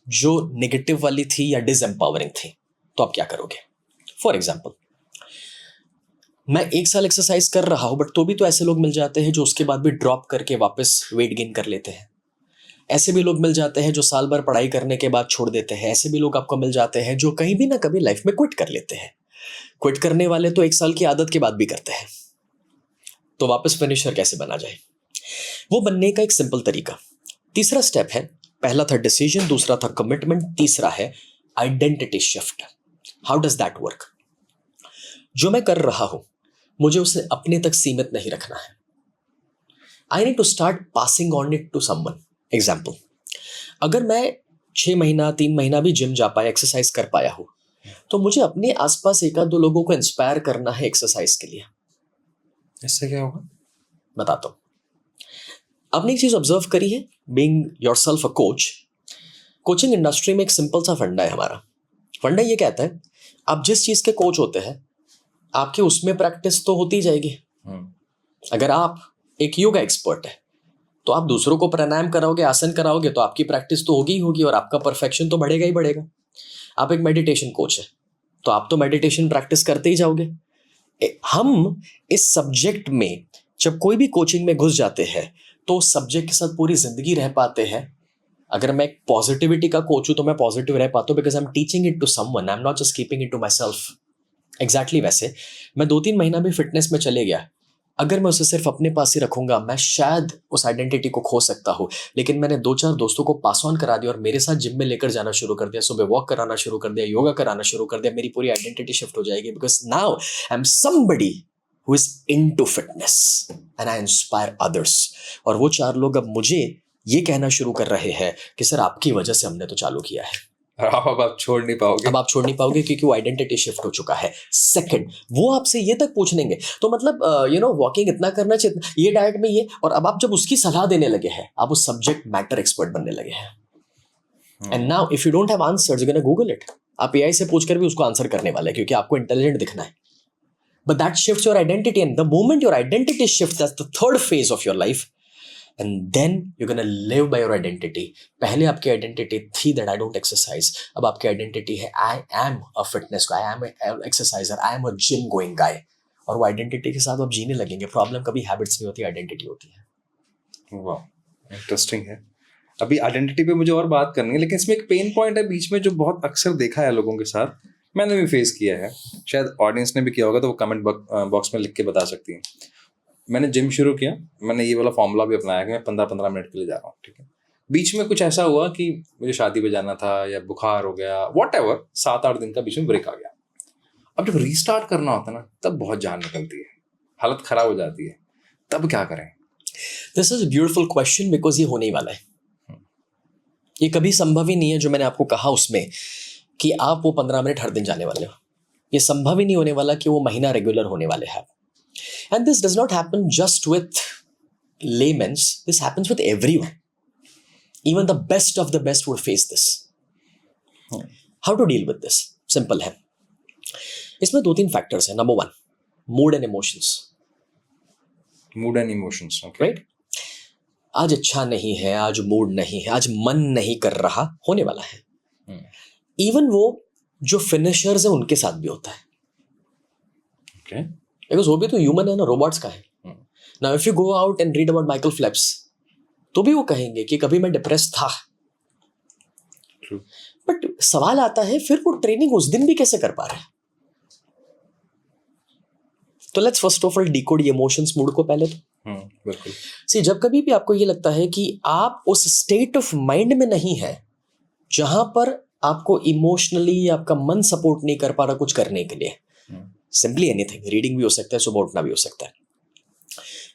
जो नेगेटिव वाली थी या डिसएम्पावरिंग थी, तो आप क्या करोगे? फॉर एग्जाम्पल, मैं 1 साल एक्सरसाइज कर रहा हूं, बट तो भी तो ऐसे लोग मिल जाते हैं जो उसके बाद भी ड्रॉप करके वापस वेट गेन कर लेते हैं। ऐसे भी लोग मिल जाते हैं जो साल भर पढ़ाई करने के बाद छोड़ देते हैं। ऐसे भी लोग आपको मिल जाते हैं जो कहीं भी ना कभी लाइफ में क्विट कर लेते हैं। क्विट करने वाले तो 1 साल की आदत के बाद भी करते हैं। तो वापस फिनिशर कैसे बना जाए? वो बनने का एक सिंपल तरीका। तीसरा स्टेप है, पहला था डिसीजन, दूसरा था कमिटमेंट, तीसरा है identity shift. How does that work? जो मैं कर रहा हूं मुझे उसे अपने तक सीमित नहीं रखना है। I need to start passing on it to someone. Example, अगर मैं 6 महीना 3 महीना भी जिम जा पाया, एक्सरसाइज कर पाया हूं, तो मुझे अपने आसपास 1-2 लोगों को इंस्पायर करना है एक्सरसाइज के लिए। इससे क्या होगा? बताता हूं। आपने एक चीज ऑब्जर्व करी है, being yourself a coach, coaching industry में एक सिंपल सा फंडा है हमारा। फंडा ये कहता है आप जिस चीज के कोच होते हैं आपकी उसमें प्रैक्टिस तो होती जाएगी। अगर आप एक योगा एक्सपर्ट है तो आप दूसरों को प्राणायाम कराओगे, आसन कराओगे, तो आपकी प्रैक्टिस तो होगी ही होगी और आपका परफेक्शन तो बढ़ेगा ही बढ़ेगा। आप एक मेडिटेशन कोच है तो आप तो मेडिटेशन प्रैक्टिस करते ही जाओगे। हम इस सब्जेक्ट में जब कोई भी कोचिंग में घुस जाते हैं तो उस सब्जेक्ट के साथ पूरी जिंदगी रह पाते हैं। अगर मैं एक पॉजिटिविटी का कोच हूं तो मैं पॉजिटिव रह पाता हूं because I am teaching it to someone, I am not just keeping it to myself. Exactly वैसे मैं 2-3 महीना भी फिटनेस में चले गया, अगर मैं उसे सिर्फ अपने पास ही रखूंगा मैं शायद उस आइडेंटिटी को खो सकता हूँ। लेकिन मैंने 2-4 दोस्तों को पास ऑन करा दिया और मेरे साथ जिम में लेकर जाना शुरू कर दिया, सुबह वॉक कराना शुरू कर दिया, योगा कराना शुरू कर दिया, मेरी पूरी आइडेंटिटी शिफ्ट हो जाएगी because now I am somebody who is into fitness and I inspire others. और वो 4 लोग अब मुझे ये कहना शुरू कर रहे हैं कि सर आपकी वजह से हमने तो चालू किया है। अब आप छोड़ नहीं पाओगे। अब आप छोड़ नहीं पाओगे क्योंकि वो आइडेंटिटी शिफ्ट हो चुका है। सेकंड, वो आपसे ये तक पूछ लेंगे तो मतलब वॉकिंग इतना करना चाहिए, ये डाइट में ये, और अब आप जब उसकी सलाह देने लगे हैं आप उस सब्जेक्ट मैटर एक्सपर्ट बनने लगे हैं। And now if you don't have answers you can Google it. आप एआई से पूछकर भी उसको आंसर करने वाले हैं क्योंकि आपको इंटेलिजेंट दिखना है। But that shifts your identity and the moment your identity shifts, that's the third phase of your life. And then you're gonna live by your identity. पहले आपकी आइडेंटिटी थी that I don't exercise, अब आपकी identity है I am a fitness guy, I am an exerciser, I am a gym going guy। और वो identity के साथ आप जीने लगेंगे। प्रॉब्लम कभी हैबिट्स नहीं होती, आइडेंटिटी होती है। वाह, इंटरेस्टिंग है। अभी आइडेंटिटी पे मुझे और बात करनी है, लेकिन इसमें एक पेन पॉइंट है बीच में जो बहुत अक्सर देखा है लोगों के साथ, मैंने भी फेस किया है, शायद ऑडियंस ने भी किया होगा, तो वो कमेंट बॉक्स में लिख के बता सकती हैं। मैंने जिम शुरू किया, मैंने ये वाला फॉर्मूला भी अपनाया कि मैं 15-15 मिनट के लिए जा रहा हूँ, ठीक है। बीच में कुछ ऐसा हुआ कि मुझे शादी पे जाना था या बुखार हो गया, व्हाटएवर, 7-8 दिन का बीच में ब्रेक आ गया। अब जब रीस्टार्ट करना होता है ना तब बहुत जान निकलती है, हालत खराब हो जाती है, तब क्या करें? This is a beautiful question because ये होने ही वाला है। ये कभी संभव ही नहीं है जो मैंने आपको कहा उसमें कि आप वो 15 मिनट हर दिन जाने वाले हो। ये संभव ही नहीं होने वाला कि वो महीना रेगुलर होने वाले हैं। And this does not happen just with laymen, this happens with everyone. Even the best of the best would face this. How to deal with this? Simple है। इसमें 2-3 फैक्टर्स हैं। Number 1, mood and emotions. Mood and emotions, okay, right. आज अच्छा नहीं है, आज mood नहीं है, आज मन नहीं कर रहा, होने वाला है। इवन वो जो फिनिशर्स है उनके साथ भी होता है। ओके, बिकॉज वो भी तो ह्यूमन है ना, रोबोट्स का है। Now if you go out and read about Michael Phelps तो भी वो कहेंगे कि कभी मैं डिप्रेस था। बट सवाल आता है फिर वो ट्रेनिंग उस दिन भी कैसे कर पा रहे हैं? तो let's first of all decode emotions, mood को पहले तो। बिल्कुल। सी, जब कभी भी आपको ये लगता है कि आप उस स्टेट ऑफ माइंड में नहीं है जहां पर आपको इमोशनली आपका मन सपोर्ट नहीं कर पा रहा कुछ करने के लिए, सिंपली एनीथिंग, रीडिंग भी हो सकता है, सुबह उठना भी हो सकता है,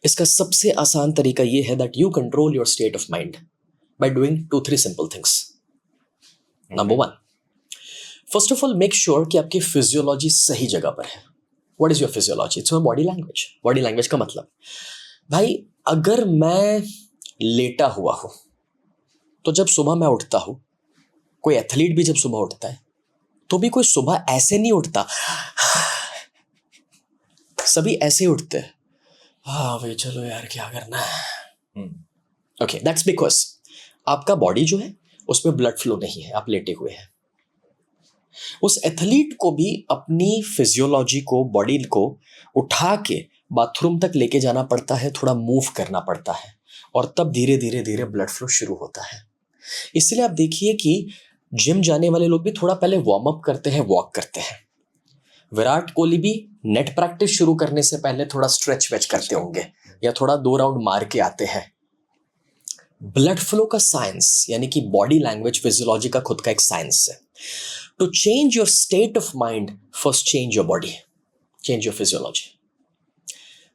इसका सबसे आसान तरीका ये है that you control your state of mind by doing 2-3 simple things. Number 1, first of all make sure कि आपकी फिजियोलॉजी सही जगह पर है। What is your physiology? It's your body language. Body language का मतलब, भाई अगर मैं लेटा हुआ हूं तो जब सुबह मैं उठता हूं, कोई एथलीट भी जब सुबह उठता है तो भी कोई सुबह ऐसे नहीं उठता, सभी ऐसे उठते हैं, हाँ भाई चलो यार क्या करना है। ओके, दैट्स बिकॉज आपका बॉडी जो है उसमें ब्लड फ्लो नहीं है, आप लेटे हुए हैं। उस एथलीट को भी अपनी फिजियोलॉजी को, बॉडी को उठा के बाथरूम तक लेके जाना पड़ता है, थोड़ा मूव करना पड़ता है, और तब धीरे धीरे धीरे ब्लड फ्लो शुरू होता है। इसलिए आप देखिए कि जिम जाने वाले लोग भी थोड़ा पहले वार्म अप करते हैं, वॉक करते हैं। विराट कोहली भी नेट प्रैक्टिस शुरू करने से पहले थोड़ा स्ट्रेच वेच करते होंगे या थोड़ा 2 राउंड मार के आते हैं। ब्लड फ्लो का साइंस यानी कि बॉडी लैंग्वेज फिजियोलॉजी का खुद का एक साइंस है। To change your state of mind, first change your body, change your physiology.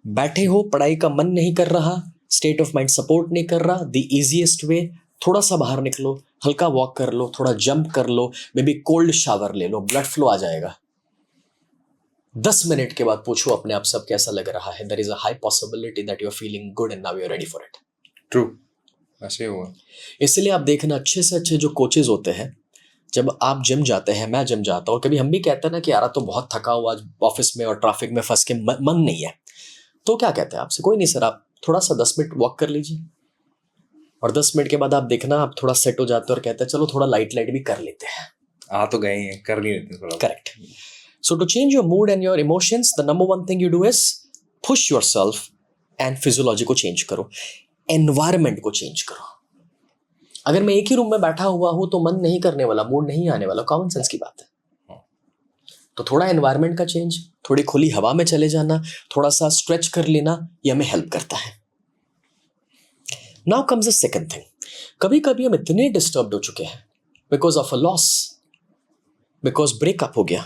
बैठे हो, पढ़ाई का मन नहीं कर रहा, स्टेट ऑफ माइंड सपोर्ट नहीं कर रहा, द इजीएस्ट वे, थोड़ा सा बाहर निकलो, हल्का वॉक कर लो, थोड़ा जंप कर लो, मे बी कोल्ड शावर ले लो, ब्लड फ्लो आ जाएगा। 10 मिनट के बाद पूछो अपने आप सब कैसा लग रहा है। There is a high possibility that you are feeling good and now you are ready for it. True, ऐसे ही हुआ। इसलिए आप देखना, अच्छे से अच्छे जो कोचेज होते हैं, जब आप जिम जाते हैं, मैं जिम जाता हूँ, कभी हम भी कहते हैं ना कि यार तो बहुत थका हुआ आज ऑफिस में और ट्रैफिक में फंस के मन नहीं है, तो क्या कहते हैं आपसे, कोई नहीं सर, आप थोड़ा सा 10 मिनट वॉक कर लीजिए, और 10 मिनट के बाद आप देखना आप थोड़ा सेट हो जाते हो और कहते हैं चलो थोड़ा लाइट लाइट भी कर लेते हैं। आ तो गए हैं, कर नहीं लेते थोड़ा। Correct. So to change your mood and your emotions, the number one thing you do is push yourself and physiology को चेंज करो, एनवायरमेंट को चेंज करो। अगर मैं एक ही रूम में बैठा हुआ हूं तो मन नहीं करने वाला, मूड नहीं आने वाला, कॉमन सेंस की बात है। तो थोड़ा एनवायरमेंट का चेंज, थोड़ी खुली हवा में चले जाना, थोड़ा सा स्ट्रेच कर लेना, ये हमें हेल्प करता है। Now comes the second thing, कभी कभी हम इतने डिस्टर्ब हो चुके हैं because of a loss, because breakup हो गया,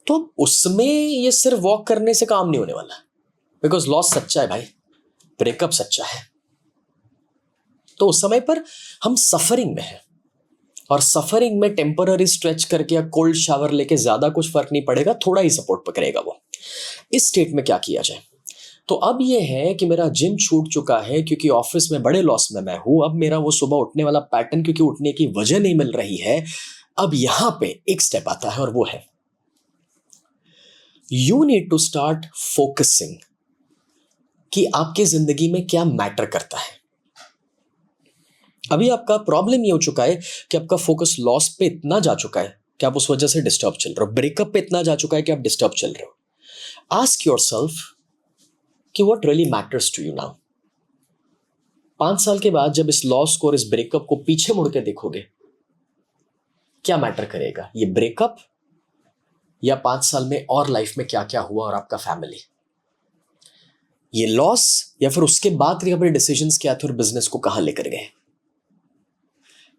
तो उसमें ये सिर्फ वॉक करने से काम नहीं होने वाला, बिकॉज लॉस सच्चा है भाई, ब्रेकअप सच्चा है। तो उस समय पर हम सफरिंग में हैं, और सफरिंग में टेम्पररी स्ट्रेच करके या कोल्ड शावर लेके ज्यादा कुछ फर्क नहीं पड़ेगा, थोड़ा ही सपोर्ट करेगा वो। इस स्टेट में क्या किया जाए? तो अब ये है कि मेरा जिम छूट चुका है क्योंकि ऑफिस में बड़े लॉस में मैं हूं, अब मेरा वो सुबह उठने वाला पैटर्न क्योंकि उठने की वजह नहीं मिल रही है। अब यहां पे एक स्टेप आता है और वो है you need to start focusing कि आपकी जिंदगी में क्या मैटर करता है। अभी आपका प्रॉब्लम ये हो चुका है कि आपका फोकस लॉस पे इतना जा चुका है कि आप उस वजह से डिस्टर्ब चल रहे हो, ब्रेकअप पे इतना जा चुका है कि आप डिस्टर्ब चल रहे हो। आस्क योरसेल्फ कि what really matters to you now. 5 साल के बाद जब इस लॉस को और इस ब्रेकअप को पीछे मुड़ के देखोगे, क्या मैटर करेगा, ये ब्रेकअप या 5 साल में और लाइफ में क्या क्या हुआ और आपका फैमिली, ये लॉस या फिर उसके बाद के अपने डिसीजंस क्या थे और बिजनेस को कहां लेकर गए।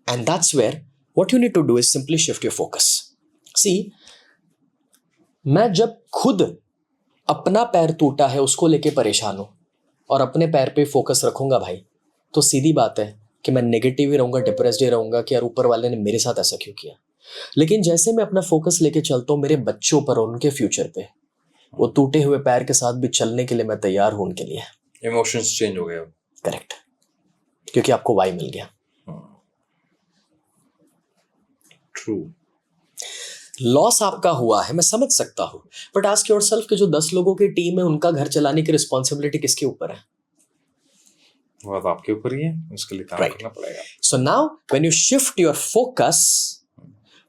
And that's where what you need to do is simply shift your focus. See, मैं जब खुद अपना पैर टूटा है उसको लेके परेशान हूं और अपने पैर पे फोकस रखूंगा भाई, तो सीधी बात है कि मैं नेगेटिव ही रहूंगा, डिप्रेस्ड ही रहूंगा कि यार ऊपर वाले ने मेरे साथ ऐसा क्यों किया। लेकिन जैसे मैं अपना फोकस लेके चलता हूं मेरे बच्चों पर और उनके फ्यूचर पे, वो टूटे हुए पैर के साथ भी चलने के लिए मैं तैयार हूं उनके लिए। इमोशंस चेंज हो गए। करेक्ट, क्योंकि आपको वाई मिल गया। ट्रू। लॉस आपका हुआ है, मैं समझ सकता हूं, बट आस्क योरसेल्फ कि जो 10 लोगों की टीम है उनका घर चलाने की रिस्पॉन्सिबिलिटी किसके ऊपर है? वो तो आपके ऊपर ही है, उसके लिए काम करना पड़ेगा। So now when you shift your focus,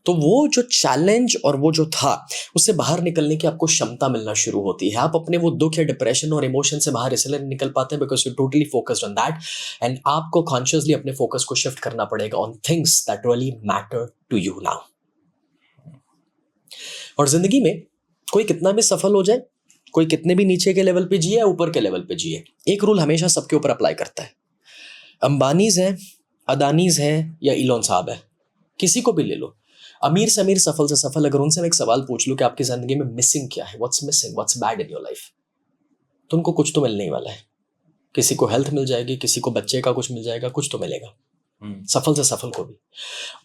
तो वो जो चैलेंज और वो जो था उससे बाहर निकलने की आपको क्षमता मिलना शुरू होती है। आप अपने वो दुख या डिप्रेशन और इमोशन से बाहर इसलिए नहीं निकल पाते हैं because you totally focused on that, and आपको कॉन्शियसली अपने फोकस को शिफ्ट करना पड़ेगा on things that really matter to you now. और जिंदगी में कोई कितना भी सफल हो जाए, कोई कितने भी नीचे के लेवल पे जिए या ऊपर के लेवल पे जिए, एक रूल हमेशा सबके ऊपर अप्लाई करता है। अंबानीज हैं, अदानीज हैं या इलॉन साहब है, किसी को भी ले लो, अमीर से अमीर, सफल से सफल, अगर उनसे मैं एक सवाल पूछ लूं कि आपकी जिंदगी में मिसिंग क्या है, what's missing, what's bad in your life, तो उनको कुछ तो मिलने ही वाला है। किसी को हेल्थ मिल जाएगी, किसी को बच्चे का कुछ मिल जाएगा, कुछ तो मिलेगा, सफल से सफल को भी।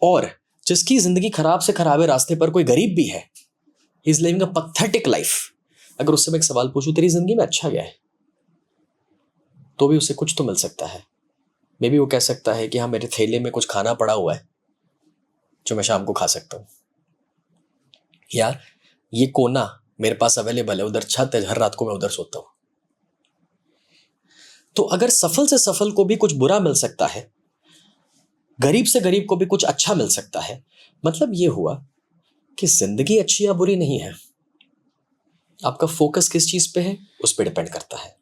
और जिसकी जिंदगी खराब से खराब है, रास्ते पर कोई गरीब भी है, he is living a pathetic life, अगर उससे मैं एक सवाल पूछूं तेरी जिंदगी में अच्छा गया है, तो भी उसे कुछ तो मिल सकता है। मे बी वो कह सकता है कि हाँ मेरे थैले में कुछ खाना पड़ा हुआ है जो मैं शाम को खा सकता हूं, या ये कोना मेरे पास अवेलेबल है, उधर छत है, हर रात को मैं उधर सोता हूं। तो अगर सफल से सफल को भी कुछ बुरा मिल सकता है, गरीब से गरीब को भी कुछ अच्छा मिल सकता है, मतलब ये हुआ कि जिंदगी अच्छी या बुरी नहीं है, आपका फोकस किस चीज पे है उस पर डिपेंड करता है।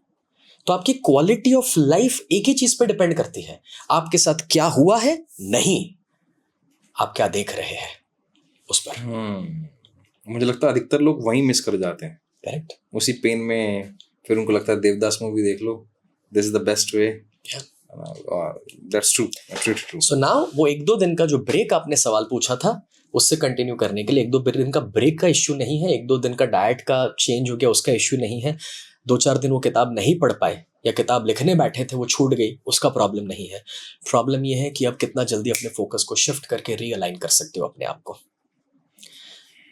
तो आपकी क्वालिटी ऑफ लाइफ एक ही चीज पे डिपेंड करती है, आपके साथ क्या हुआ है नहीं, आप क्या देख रहे हैं उस पर। मुझे लगता है अधिकतर लोग वहीं मिस कर जाते हैं। करेक्ट। उसी पेन में फिर उनको लगता है देवदास मूवी देख लो, this is the best way. That's true, absolutely true. So now वो 1-2 दिन का जो ब्रेक आपने सवाल पूछा था उससे कंटिन्यू करने के लिए, 1-2 दिन का ब्रेक का इश्यू नहीं है, 1-2 दिन का डाइट का चेंज हो गया उसका इश्यू नहीं है, 2-4 दिन वो किताब नहीं पढ़ पाए या किताब लिखने बैठे थे वो छूट गई, उसका प्रॉब्लम नहीं है। प्रॉब्लम ये है कि अब कितना जल्दी अपने फोकस को शिफ्ट करके रीअलाइन कर सकते हो अपने आप को।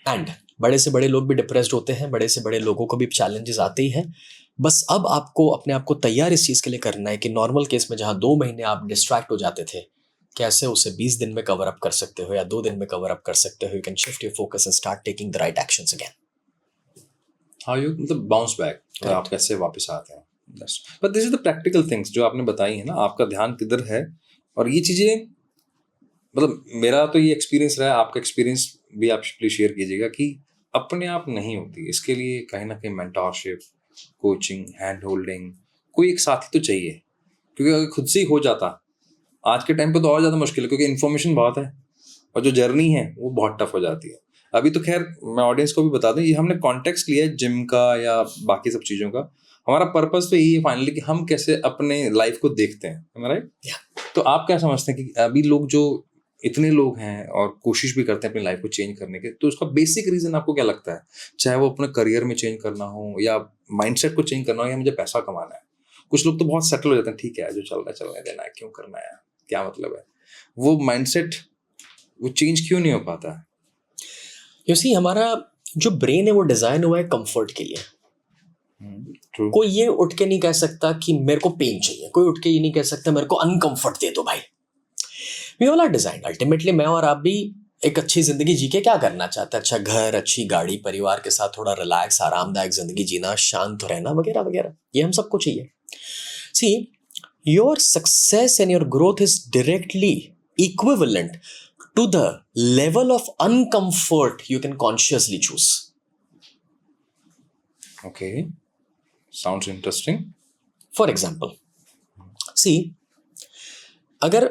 एंड बड़े से बड़े लोग भी डिप्रेस्ड होते हैं, बड़े से बड़े लोगों को भी चैलेंजेस आते ही हैं, बस अब आपको अपने आप को तैयार इस चीज़ के लिए करना है कि नॉर्मल केस में जहाँ 2 महीने आप डिस्ट्रैक्ट हो जाते थे, कैसे उसे 20 दिन में कवर अप कर सकते हो या 2 दिन में कवर अप कर सकते हो. You can shift your focus and start taking the right actions again. How you मतलब बाउंस बैक, आप कैसे वापस आते हैं. But this is the practical things जो आपने बताई है ना, आपका ध्यान किधर है. और ये चीज़ें मतलब मेरा तो ये एक्सपीरियंस रहा है, आपका एक्सपीरियंस भी आप प्लीज शेयर कीजिएगा कि अपने आप नहीं होती. इसके लिए कहीं ना कहीं मेंटरशिप, कोचिंग, हैंड होल्डिंग, कोई एक साथी तो चाहिए. क्योंकि अगर खुद से ही हो जाता आज के टाइम पे तो और ज़्यादा मुश्किल है, क्योंकि इन्फॉर्मेशन बहुत है और जो जर्नी है वो बहुत टफ हो जाती है. अभी तो खैर मैं ऑडियंस को भी बता दूं, ये हमने कॉन्टेक्स्ट लिया है जिम का या बाकी सब चीज़ों का. हमारा पर्पस तो यही है फाइनली कि हम कैसे अपने लाइफ को देखते हैं. राइट. तो आप क्या समझते हैं कि अभी लोग जो इतने लोग हैं और कोशिश भी करते हैं अपनी लाइफ को चेंज करने के, तो उसका बेसिक रीजन आपको क्या लगता है? चाहे वो अपने करियर में चेंज करना हो या माइंडसेट को चेंज करना हो या मुझे पैसा कमाना है. कुछ लोग तो बहुत सेटल हो जाते हैं, ठीक है जो चल रहा है चलने देना है, क्यों करना है, क्या मतलब है. वो माइंडसेट वो चेंज क्यों नहीं हो पाता है? यू सी, हमारा जो ब्रेन है वो डिजाइन हुआ है कंफर्ट के लिए. True. कोई ये उठ के नहीं कह सकता कि मेरे को पेन चाहिए, कोई उठ के ये नहीं कह सकता मेरे को अनकंफर्ट दे दो भाई. We all are design. Ultimately मैं और आप भी एक अच्छी जिंदगी जी के क्या करना चाहते हैं? अच्छा घर, अच्छी गाड़ी, परिवार के साथ थोड़ा रिलैक्स आरामदायक जिंदगी जीना, शांत रहना वगैरह वगैरह, ये हम सबको चाहिए. See, your success and your growth is directly equivalent to the level of uncomfort you can consciously choose. Okay, sounds interesting. For example, see, अगर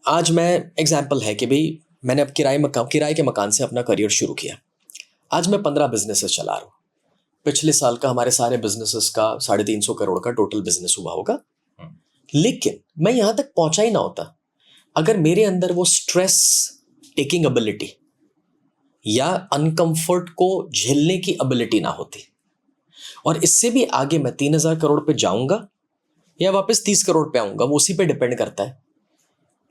आज मैं एग्जाम्पल है कि भाई मैंने अब किराए के मकान से अपना करियर शुरू किया. आज मैं 15 बिजनेसेस चला रहा हूँ. पिछले साल का हमारे सारे बिजनेसेस का 350 करोड़ का टोटल बिजनेस हुआ होगा. लेकिन मैं यहाँ तक पहुंचा ही ना होता अगर मेरे अंदर वो स्ट्रेस टेकिंग एबिलिटी या अनकंफर्ट को झेलने की एबिलिटी ना होती. और इससे भी आगे मैं 3000 करोड़ पे जाऊंगा या वापस 30 करोड़ पे आऊंगा, वो उसी पे डिपेंड करता है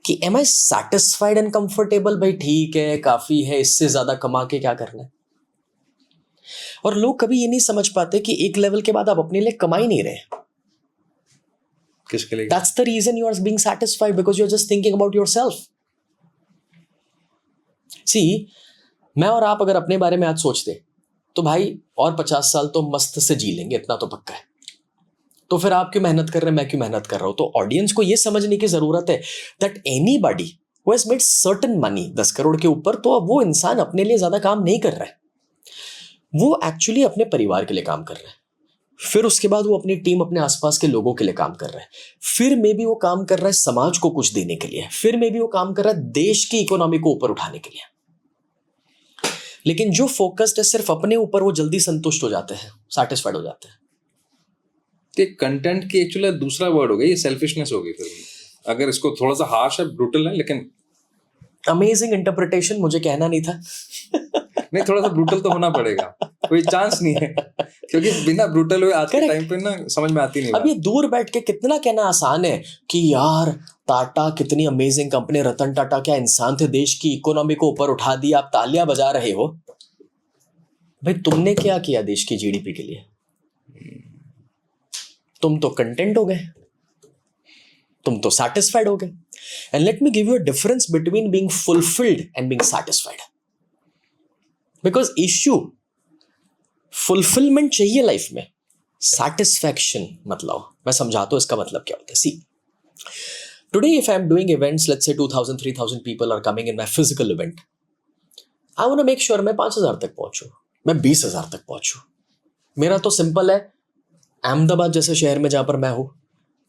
कि am I satisfied and comfortable. भाई ठीक है, काफी है, इससे ज्यादा कमा के क्या करना है. और लोग कभी ये नहीं समझ पाते कि एक लेवल के बाद आप अपने लिए कमा ही नहीं रहे. किसके लिए? That's the reason you are being satisfied, because you're just thinking about yourself. See, मैं और आप अगर अपने बारे में आज सोचते तो भाई और 50 साल तो मस्त से जी लेंगे, इतना तो पक्का है. तो फिर आप क्यों मेहनत कर रहे हैं, मैं क्यों मेहनत कर रहा हूं? तो ऑडियंस को ये समझने की जरूरत है that anybody who has made certain money 10 crore के ऊपर, तो अब वो इंसान अपने लिए ज्यादा काम नहीं कर रहा है. वो एक्चुअली अपने परिवार के लिए काम कर रहा है. फिर उसके बाद वो अपनी टीम, अपने आसपास के लोगों के लिए काम कर रहा है. फिर में भी वो काम कर रहा है समाज को कुछ देने के लिए. फिर में भी वो काम कर रहा है देश की इकोनॉमी को ऊपर उठाने के लिए. लेकिन जो फोकस्ड है सिर्फ अपने ऊपर, वो जल्दी संतुष्ट हो जाते हैं, सैटिस्फाइड हो जाते हैं. तो कंटेंट की एक्चुअली दूसरा वर्ड हो गया, ये सेल्फिशनेस हो गई. फिर अगर इसको थोड़ा सा हार्श है, ब्रूटल है, लेकिन अमेजिंग इंटरप्रिटेशन, मुझे कहना नहीं था. नहीं, थोड़ा सा ब्रूटल तो होना पड़ेगा, कोई चांस नहीं है, क्योंकि बिना ब्रूटल हुए आज के टाइम पे ना समझ में आती नहीं. अब ये दूर बैठ के कितना कहना आसान है कि यार टाटा कितनी अमेजिंग कंपनी, रतन टाटा क्या इंसान थे, देश की इकोनॉमी को ऊपर उठा दिया, आप तालियां बजा रहे हो. भाई तुमने क्या किया देश की जीडीपी के लिए? तुम तो कंटेंट हो गए, तुम तो सैटिस्फाइड हो गए. And let me give you a difference between being fulfilled and being satisfied. Because issue fulfilment चाहिए लाइफ में, सैटिस्फैक्शन मतलब. मैं समझाता हूं इसका मतलब क्या होता है. See, today if I am doing events, let's say 2000 3000 people are coming in my physical event, I want to make sure मैं 5000 तक पहुंचूं, मैं 20,000 तक पहुंचूं. मेरा तो सिंपल है. अहमदाबाद जैसे शहर में जहां पर मैं हूं,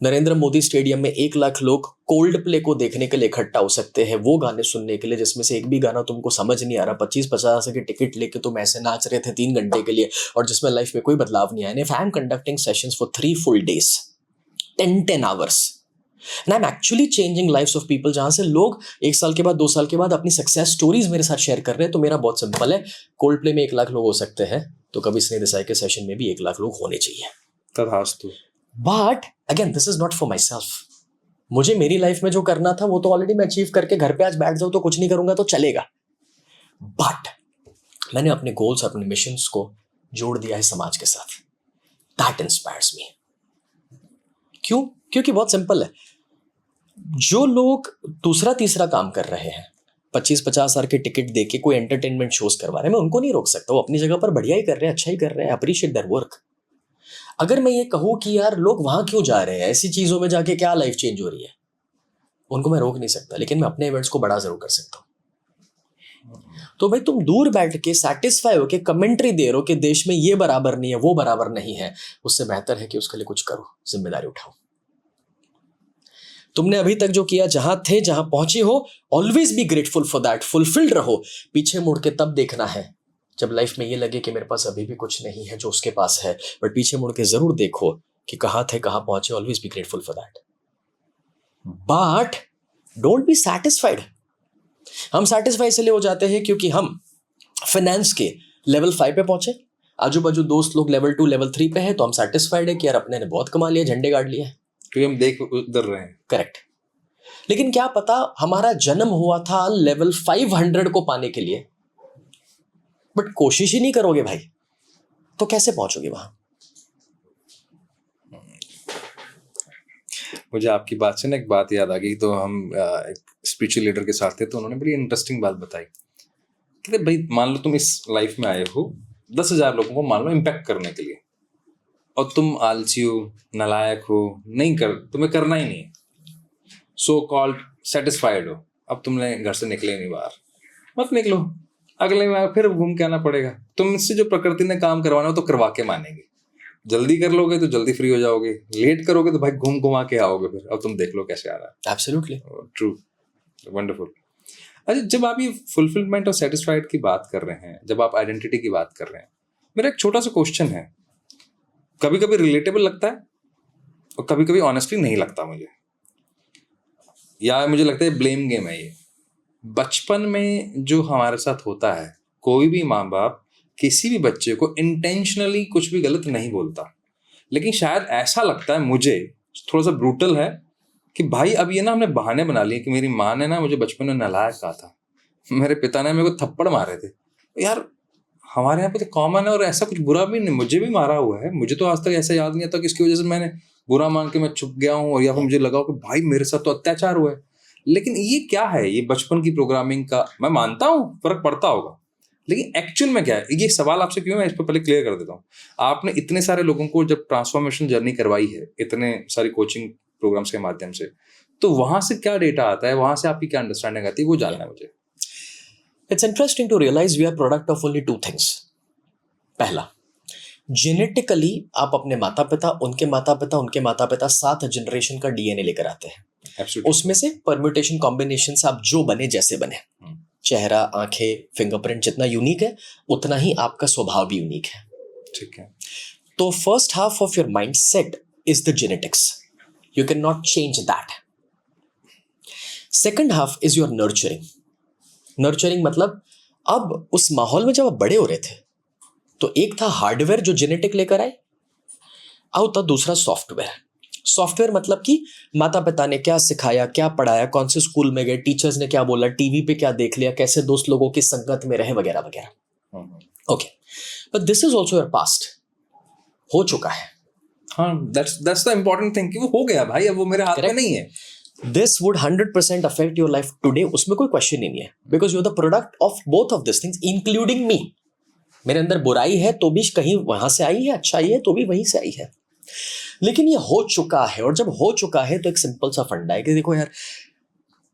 नरेंद्र मोदी स्टेडियम में 1 लाख लोग कोल्ड प्ले को देखने के लिए इकट्ठा हो सकते हैं, वो गाने सुनने के लिए जिसमें से एक भी गाना तुमको समझ नहीं आ रहा. 25-50 के टिकट लेके तुम ऐसे नाच रहे थे 3 घंटे के लिए, और जिसमें लाइफ में कोई बदलाव नहीं आया. If I M conducting sessions for 3 full days, 10 hours, and I'm actually changing lives of people, जहां से लोग 1 साल के बाद, 2 साल के बाद अपनी सक्सेस स्टोरीज मेरे साथ शेयर कर रहे हैं. तो मेरा बहुत सिंपल है, कोल्ड प्ले में 1 लाख लोग हो सकते हैं, तो कभी स्नेह देसाई के सेशन में भी 1 लाख लोग होने चाहिए. तथास्तु. But again this is not for my self. मुझे मेरी लाइफ में जो करना था वो तो ऑलरेडी मैं अचीव करके घर पे आज बैठ जाऊं तो कुछ नहीं करूंगा तो चलेगा. बट मैंने अपने गोल्स, अपने मिशंस को जोड़ दिया है समाज के साथ. दैट इंस्पायर्स मी। क्यों? क्योंकि बहुत सिंपल है, जो लोग दूसरा तीसरा काम कर रहे हैं, 25-50 हज़ार के टिकट देके कोई एंटरटेनमेंट शोज करवा रहे हैं, मैं उनको नहीं रोक सकता, वो अपनी जगह पर बढ़िया ही कर रहे हैं, अच्छा ही कर रहे हैं, अप्रिशिएट देयर वर्क। अगर मैं ये कहूँ कि यार लोग वहां क्यों जा रहे हैं, ऐसी चीजों में जाके क्या लाइफ चेंज हो रही है, उनको मैं रोक नहीं सकता, लेकिन मैं अपने इवेंट्स को बड़ा जरूर कर सकता हूँ। तो भाई तुम दूर बैठ के सेटिस्फाई हो के कमेंट्री दे रहे हो कि देश में ये बराबर नहीं है, वो बराबर नहीं है, उससे बेहतर है कि उसके लिए कुछ करो, जिम्मेदारी उठाओ। तुमने अभी तक जो किया, जहां थे, जहां पहुंचे हो, always be grateful for that, fulfilled रहो। पीछे मुड़ के तब देखना है जब लाइफ में ये लगे कि मेरे पास अभी भी कुछ नहीं है जो उसके पास है, बट पीछे मुड़ के जरूर देखो कि कहां थे, कहां पहुंचे, always be grateful for that. But don't be satisfied. हम सेटिस्फाई इसलिए हो जाते हैं क्योंकि हम फाइनेंस के लेवल 5 पे पहुंचे, आजू बाजू दोस्त लोग लेवल 2 लेवल 3 पे है, तो हम सेटिस्फाइड है कि यार अपने ने बहुत कमा लिया, झंडे गाड़ लिए, क्योंकि हम देख उधर रहे हैं। करेक्ट। लेकिन क्या पता हमारा जन्म हुआ था लेवल 500 को पाने के लिए, बट कोशिश ही नहीं करोगे भाई, तो कैसे पहुंचोगे वहां? मुझे आपकी बात से ना एक बात याद आ गई। तो हम एक स्पिरिचुअल लीडर के साथ थे, तो उन्होंने बड़ी इंटरेस्टिंग बात बताई। कहते भाई मान लो तुम इस लाइफ में आए हो 10,000 लोगों को मान लो इम्पैक्ट करने के लिए, और तुम आलसी हो, नालायक हो, नहीं कर, तुम्हें करना ही नहीं, सो कॉल्ड सेटिस्फाइड हो, अब तुमने घर से निकले नहीं बाहर, मत निकलो, अगले बार फिर घूम के आना पड़ेगा। तुमसे जो प्रकृति ने काम करवाना हो तो करवा के मानेगी। जल्दी कर लोगे तो जल्दी फ्री हो जाओगे, लेट करोगे तो भाई घूम घुमा के आओगे फिर। अब तुम देख लो कैसे आ रहा है। Absolutely true, wonderful. अच्छा, जब आप ये फुलफिलमेंट और सेटिस्फाइड की बात कर रहे हैं, जब आप आइडेंटिटी की बात कर रहे हैं, मेरा एक छोटा सा क्वेश्चन है। कभी कभी रिलेटेबल लगता है और कभी कभी ऑनेस्टली नहीं लगता मुझे, या मुझे लगता है ब्लेम गेम है ये। बचपन में जो हमारे साथ होता है, कोई भी माँ बाप किसी भी बच्चे को इंटेंशनली कुछ भी गलत नहीं बोलता, लेकिन शायद ऐसा लगता है मुझे, थोड़ा सा ब्रूटल है, कि भाई अब ये ना हमने बहाने बना लिए कि मेरी माँ ने ना मुझे बचपन में नालायक कहा था, मेरे पिता ने मेरे को थप्पड़ मारे थे। यार हमारे यहाँ पे तो कॉमन है, और ऐसा कुछ बुरा भी नहीं, मुझे भी मारा हुआ है, मुझे तो आज तक ऐसा याद नहीं आता कि इसकी वजह से मैंने बुरा मान के मैं चुप गया हूँ, और या फिर मुझे लगा कि भाई मेरे साथ तो अत्याचार हुआ है। लेकिन ये क्या है, ये बचपन की प्रोग्रामिंग का, मैं मानता हूँ फर्क पड़ता होगा, लेकिन एक्चुअल में क्या है, ये सवाल आपसे क्यों, मैं इस पर पहले क्लियर कर देता हूँ। आपने इतने सारे लोगों को जब ट्रांसफॉर्मेशन जर्नी करवाई है, इतने सारी कोचिंग प्रोग्राम्स के माध्यम से, तो वहां से क्या डेटा आता है, वहां से आपकी क्या अंडरस्टैंडिंग आती है, वो जानना है मुझे। It's interesting to realise we are product of only 2 things. पहला, जेनेटिकली आप अपने माता पिता, उनके माता पिता, उनके माता पिता, 7 जनरेशन का डीएनए लेकर आते हैं। Absolutely. उसमें से परम्यूटेशन कॉम्बिनेशन से आप जो बने, जैसे बने, चेहरा, आंखें, फिंगरप्रिंट जितना यूनिक है, उतना ही आपका स्वभाव भी यूनिक है। ठीक है। तो first half of your mind set is the genetics, you can not change that. Second half is your nurturing. Nurturing मतलब अब उस माहौल में जब आप बड़े हो रहे थे, तो एक था हार्डवेयर जो जेनेटिक लेकर आए, और था दूसरा सॉफ्टवेयर। सॉफ्टवेयर मतलब कि माता पिता ने क्या सिखाया, क्या पढ़ाया, कौन से स्कूल में गए, टीचर्स ने क्या बोला, टीवी पे क्या देख लिया, कैसे दोस्त लोगों की संगत में रहे, वगैरह वगैरह। Okay, but this is also your past, हो चुका है। हाँ, that's the important thing कि वो हो गया भाई, अब वो मेरे हाथ में नहीं है। This would 100% affect your life today, उसमें कोई क्वेश्चन ही नहीं है, because you are the product of both of this things including me. मेरे अंदर बुराई है तो भी कहीं वहां से आई है, अच्छाई है तो भी वहीं से आई है, लेकिन ये हो चुका है। और जब हो चुका है तो एक सिंपल सा फंडा है कि देखो यार,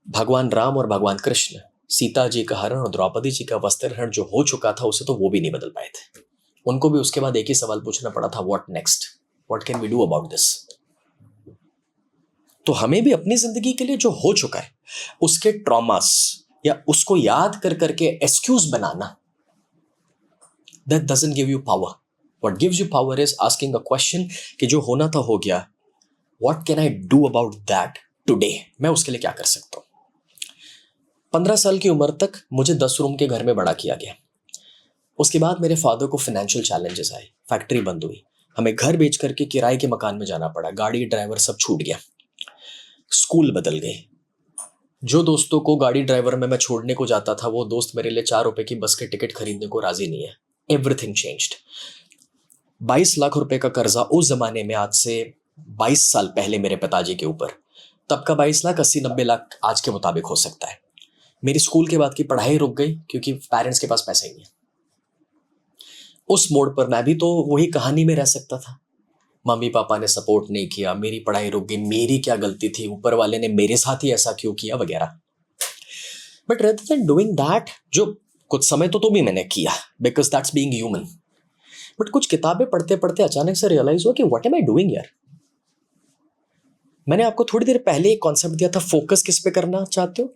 भगवान राम और भगवान कृष्ण, सीता जी का हरण और द्रौपदी जी का वस्त्र हरण जो हो चुका था, उसे तो वो भी नहीं बदल पाए थे। उनको भी उसके बाद एक ही सवाल पूछना पड़ा था, what next, what can we do about this. तो हमें भी अपनी जिंदगी के लिए जो हो चुका है, उसके ट्रॉमास या उसको याद कर करके excuse banana, that doesn't give you power. What gives you power is asking a question कि जो होना था हो गया, what can I do about that today? मैं उसके लिए क्या कर सकता हूँ। 15 साल की उम्र तक मुझे 10 रूम के घर में बड़ा किया गया। उसके बाद मेरे फादर को फाइनेंशियल चैलेंजेस आए, फैक्ट्री बंद हुई, हमें घर बेच करके किराए के मकान में जाना पड़ा, गाड़ी ड्राइवर सब छूट गया, स्कूल बदल गए। जो दोस्तों को गाड़ी ड्राइवर में मैं छोड़ने को जाता था, वो दोस्त मेरे लिए 4 रुपए की बस के टिकट खरीदने को राजी नहीं है। Everything changed. 22 लाख रुपए का कर्जा उस जमाने में, आज से 22 साल पहले मेरे पिताजी के ऊपर, तब का 22 लाख 80-90 लाख आज के मुताबिक हो सकता है। मेरी स्कूल के बाद की पढ़ाई रुक गई क्योंकि पेरेंट्स के पास पैसा ही नहीं है। उस मोड़ पर मैं भी तो वही कहानी में रह सकता था। मम्मी पापा ने सपोर्ट नहीं किया, मेरी पढ़ाई रुक गई, मेरी क्या गलती थी, ऊपर वाले ने मेरे साथ ही ऐसा क्यों किया वगैरह। But rather than doing that, जो कुछ समय तो भी मैंने किया because that's being human, but कुछ किताबें पढ़ते पढ़ते अचानक से रियलाइज हुआ कि व्हाट एम आई डूइंग यार। मैंने आपको थोड़ी देर पहले एक कॉन्सेप्ट दिया था, फोकस किस पे करना चाहते हो,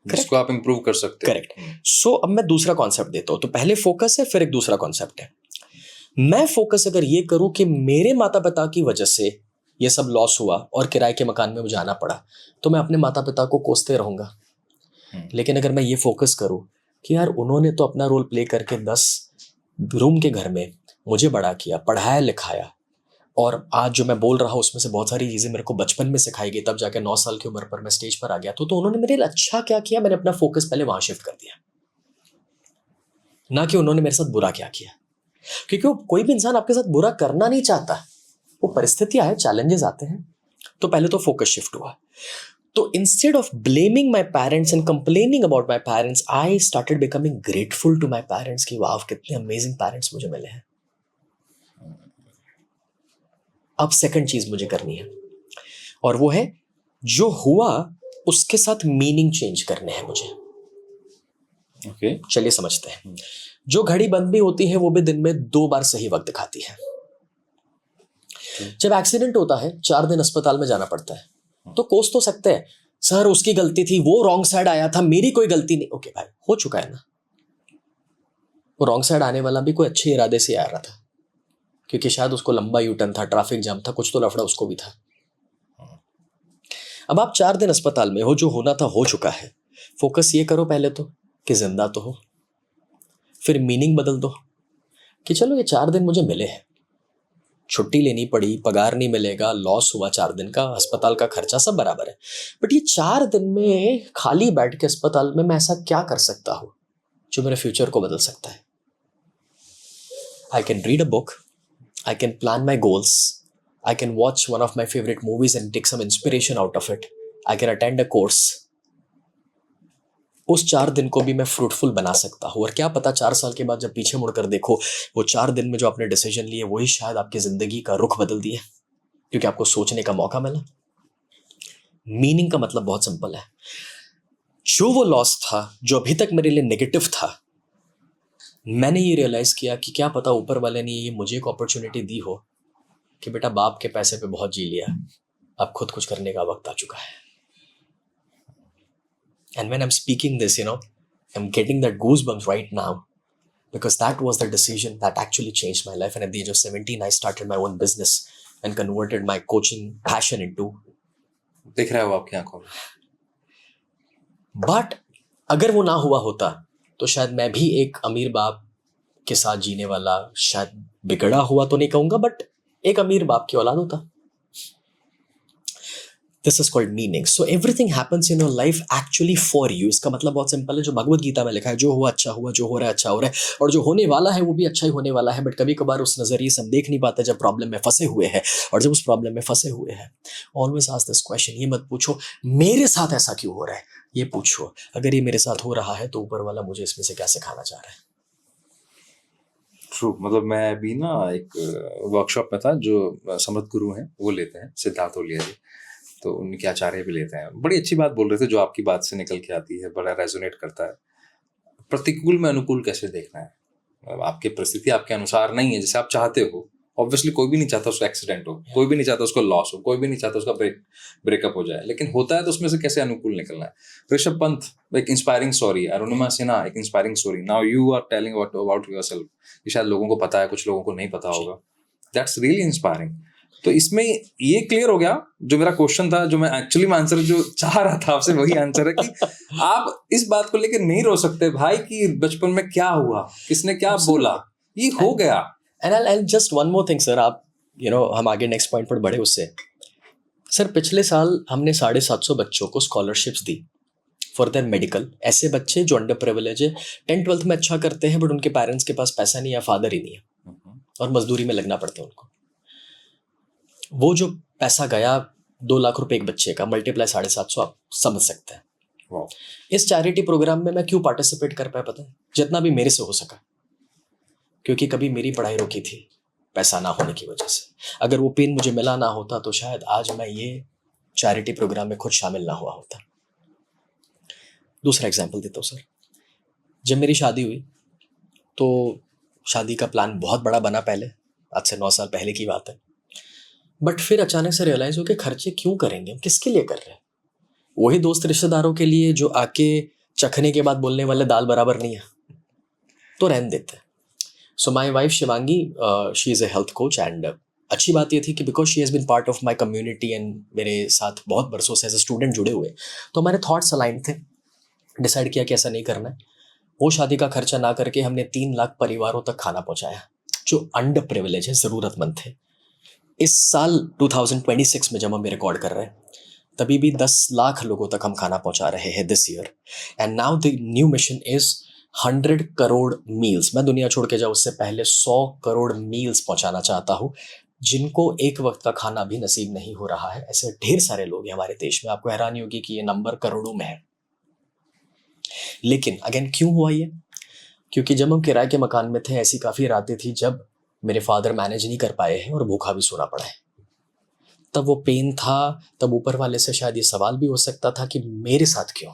जिसको आप इंप्रूव कर सकते हो। करेक्ट। सो अब मैं दूसरा कॉन्सेप्ट देता हूं। तो पहले फोकस है, फिर एक दूसरा कॉन्सेप्ट है। मैं फोकस अगर ये करूं कि मेरे माता पिता की वजह से ये सब लॉस हुआ और किराए के मकान में मुझे आना पड़ा, तो मैं अपने माता पिता को कोसते रहूंगा। लेकिन अगर मैं ये फोकस करूं कि यार उन्होंने तो अपना रोल प्ले करके 10 रूम के घर में मुझे बड़ा किया, पढ़ाया लिखाया, और आज जो मैं बोल रहा हूँ उसमें से बहुत सारी चीज़ें मेरे को बचपन में सिखाई गई, तब जाके 9 साल की उम्र पर मैं स्टेज पर आ गया। तो उन्होंने मेरे लिए अच्छा क्या किया, मैंने अपना फोकस पहले वहां शिफ्ट कर दिया, ना कि उन्होंने मेरे साथ बुरा क्या किया। क्योंकि कोई भी इंसान आपके साथ बुरा करना नहीं चाहता, वो परिस्थितियां है, चैलेंजेस आते हैं। तो पहले तो फोकस शिफ्ट हुआ। तो instead of blaming my parents and complaining about my parents, I started becoming grateful to my parents कि वाह कितने अमेजिंग पेरेंट्स मुझे मिले हैं। अब सेकंड चीज मुझे करनी है, और वो है जो हुआ उसके साथ मीनिंग चेंज करने हैं मुझे। ओके, चलिए समझते हैं। जो घड़ी बंद भी होती है वो भी दिन में 2 बार सही वक्त दिखाती है। जब एक्सीडेंट होता है 4 दिन अस्पताल में जाना पड़ता है, तो कोस तो सकते हैं सर उसकी गलती थी, वो रॉन्ग साइड आया था, मेरी कोई गलती नहीं। ओके भाई, हो चुका है ना। वो रॉन्ग साइड आने वाला भी कोई अच्छे इरादे से आ रहा था, क्योंकि शायद उसको लंबा यूटर्न था, ट्रैफिक जाम था, कुछ तो लफड़ा उसको भी था। अब आप 4 दिन अस्पताल में हो, जो होना था हो चुका है। फोकस ये करो पहले तो कि जिंदा तो हो, फिर मीनिंग बदल दो कि चलो ये 4 दिन मुझे मिले हैं, छुट्टी लेनी पड़ी, पगार नहीं मिलेगा, लॉस हुआ 4 दिन का, अस्पताल का खर्चा सब बराबर है, बट ये 4 दिन में खाली बैठ के अस्पताल में मैं ऐसा क्या कर सकता हूं जो मेरे फ्यूचर को बदल सकता है। I can read a book, I can plan my goals. I can watch one of my favorite movies and take some inspiration out of it. I can attend a course. उस 4 दिन को भी मैं fruitful बना सकता हूँ। और क्या पता 4 साल के बाद जब पीछे मुड़कर देखो, वो 4 दिन में जो आपने डिसीजन लिए वही शायद आपकी जिंदगी का रुख बदल दिए, क्योंकि आपको सोचने का मौका मिला। मीनिंग का मतलब बहुत सिंपल है। जो वो लॉस था जो अभी तक मेरे लिए नेगेटिव था, मैंने ये रियलाइज किया कि क्या पता ऊपर वाले ने ये मुझे एक अपॉर्चुनिटी दी हो कि बेटा बाप के पैसे पे बहुत जी लिया, अब खुद कुछ करने का वक्त आ चुका है। And when I am speaking this, I am getting that goosebumps right now, because that was the decision that actually changed my life. And at the age of 17 I started my own business and converted my coaching passion into, दिख रहा है वो आपकी आंखों में। But अगर वो ना हुआ होता तो शायद मैं भी एक अमीर बाप के साथ जीने वाला, शायद बिगड़ा हुआ तो नहीं कहूंगा, बट एक अमीर बाप की औलाद होता। This is called meaning. So everything happens in your life actually for you. इसका मतलब बहुत सिंपल है, जो भगवत गीता में लिखा है, जो हुआ अच्छा हुआ, जो हो रहा है अच्छा हो रहा है, और जो होने वाला है वो भी अच्छा ही होने वाला है। बट कभी कभार उस नजरिए से हम देख नहीं पाते जब प्रॉब्लम में फंसे हुए हैं। और जब उस प्रॉब्लम में फंसे हुए हैं, ऑलवेज आस्क दिस क्वेश्चन। ये मत पूछो मेरे साथ ऐसा क्यों हो रहा है, ये पूछो अगर ये मेरे साथ हो रहा है तो ऊपर वाला मुझे इसमें से क्या सिखाना चाह रहा है। ट्रू। मतलब मैं अभी ना एक वर्कशॉप में था, जो समर्थ गुरु हैं वो लेते हैं, सिद्धार्थ ओलिया जी, तो उनके आचार्य भी लेते हैं। बड़ी अच्छी बात बोल रहे थे जो आपकी बात से निकल के आती है, बड़ा रेजोनेट करता है। प्रतिकूल में अनुकूल कैसे देखना है। मतलब आपकी परिस्थिति आपके अनुसार नहीं है जैसे आप चाहते हो। ऑब्वियसली कोई भी नहीं चाहता उसको एक्सीडेंट हो, कोई भी नहीं चाहता उसको लॉस हो, कोई भी नहीं चाहता उसका ब्रेकअप हो जाए, लेकिन होता है तो उसमें से कैसे अनुकूल निकलना है। ऋषभ पंत एक इंस्पायरिंग स्टोरी, अरुणिमा सिन्हा एक inspiring story. Now you are telling about yourself. ये शायद लोगों को पता है, कुछ लोगों को नहीं पता होगा। That's really inspiring. तो इसमें ये क्लियर हो गया जो मेरा क्वेश्चन था, जो मैं एक्चुअली में आंसर जो चाह रहा था आपसे वही आंसर है कि आप इस बात को लेकर नहीं रो सकते भाई कि बचपन में क्या हुआ, किसने क्या बोला, ये हो गया। And I just one more thing sir, आप हम आगे नेक्स्ट पॉइंट पर बढ़े उससे। सर पिछले साल हमने 750 बच्चों को scholarships the for their medical. ऐसे बच्चे जो अंडर प्रिविलेज है, 10th 12th में अच्छा करते हैं बट उनके पेरेंट्स के पास पैसा नहीं है, फादर ही नहीं है। और मजदूरी में लगना पड़ता है उनको। वो जो पैसा गया 2 लाख रुपए एक बच्चे का, मल्टीप्लाई 750, आप समझ सकते हैं। वाह। इस चैरिटी प्रोग्राम में मैं क्यों पार्टिसिपेट कर पाया पता है? जितना भी मेरे से हो सका, क्योंकि कभी मेरी पढ़ाई रुकी थी पैसा ना होने की वजह से। अगर वो पेन मुझे मिला ना होता तो शायद आज मैं ये चैरिटी प्रोग्राम में खुद शामिल ना हुआ होता। दूसरा एग्जाम्पल देता हूँ सर। जब मेरी शादी हुई तो शादी का प्लान बहुत बड़ा बना पहले, आज से 9 साल पहले की बात है। बट फिर अचानक से रियलाइज हो कि खर्चे क्यों करेंगे, हम किसके लिए कर रहे हैं? वही दोस्त रिश्तेदारों के लिए जो आके चखने के बाद बोलने वाले दाल बराबर नहीं है, तो रहने देते हैं। So my wife Shivangi, she is a health coach, and अच्छी बात ये थी कि because she has been part of my community and मेरे साथ बहुत बरसों से एज अ स्टूडेंट जुड़े हुए, तो हमारे थॉट्स अलाइन थे। डिसाइड किया कि ऐसा नहीं करना है। वो शादी का खर्चा ना करके हमने 3 लाख परिवारों तक खाना पहुंचाया जो अंडर प्रिविलेज है, ज़रूरतमंद थे। इस साल 2026 में जब हम रिकॉर्ड कर रहे हैं तभी भी 10 लाख लोगों तक हम खाना पहुंचा रहे हैं this year. And now the new mission is 100 crore meals. मैं दुनिया छोड़ के जाऊँ उससे पहले 100 करोड़ मील्स पहुंचाना चाहता हूँ जिनको एक वक्त का खाना भी नसीब नहीं हो रहा है। ऐसे ढेर सारे लोग हैं हमारे देश में, आपको हैरानी होगी कि ये नंबर करोड़ों में है। लेकिन अगेन क्यों हुआ ये? क्योंकि जब हम किराए के मकान में थे ऐसी काफ़ी रातें थी जब मेरे फादर मैनेज नहीं कर पाए हैं और भूखा भी सोना पड़ा है। तब वो पेन था, तब ऊपर वाले से शायद ये सवाल भी हो सकता था कि मेरे साथ क्यों।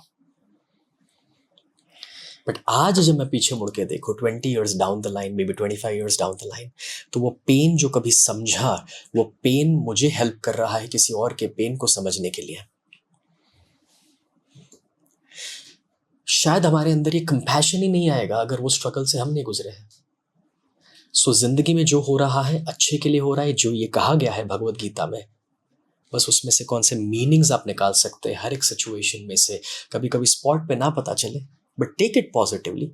बट आज जब मैं पीछे मुड़ के देखूँ 20 years down the line, may be 25 years down the line, तो वो पेन जो कभी समझा, वो पेन मुझे हेल्प कर रहा है किसी और के पेन को समझने के लिए। शायद हमारे अंदर ये कंपैशन ही नहीं आएगा अगर वो स्ट्रगल से हम नहीं गुजरे हैं। सो जिंदगी में जो हो रहा है अच्छे के लिए हो रहा है, जो ये कहा गया है भगवत गीता में, बस उसमें से कौन से मीनिंग्स आप निकाल सकते हैं हर एक सिचुएशन में से। कभी कभी स्पॉट पे ना पता चले, बट टेक इट पॉजिटिवली,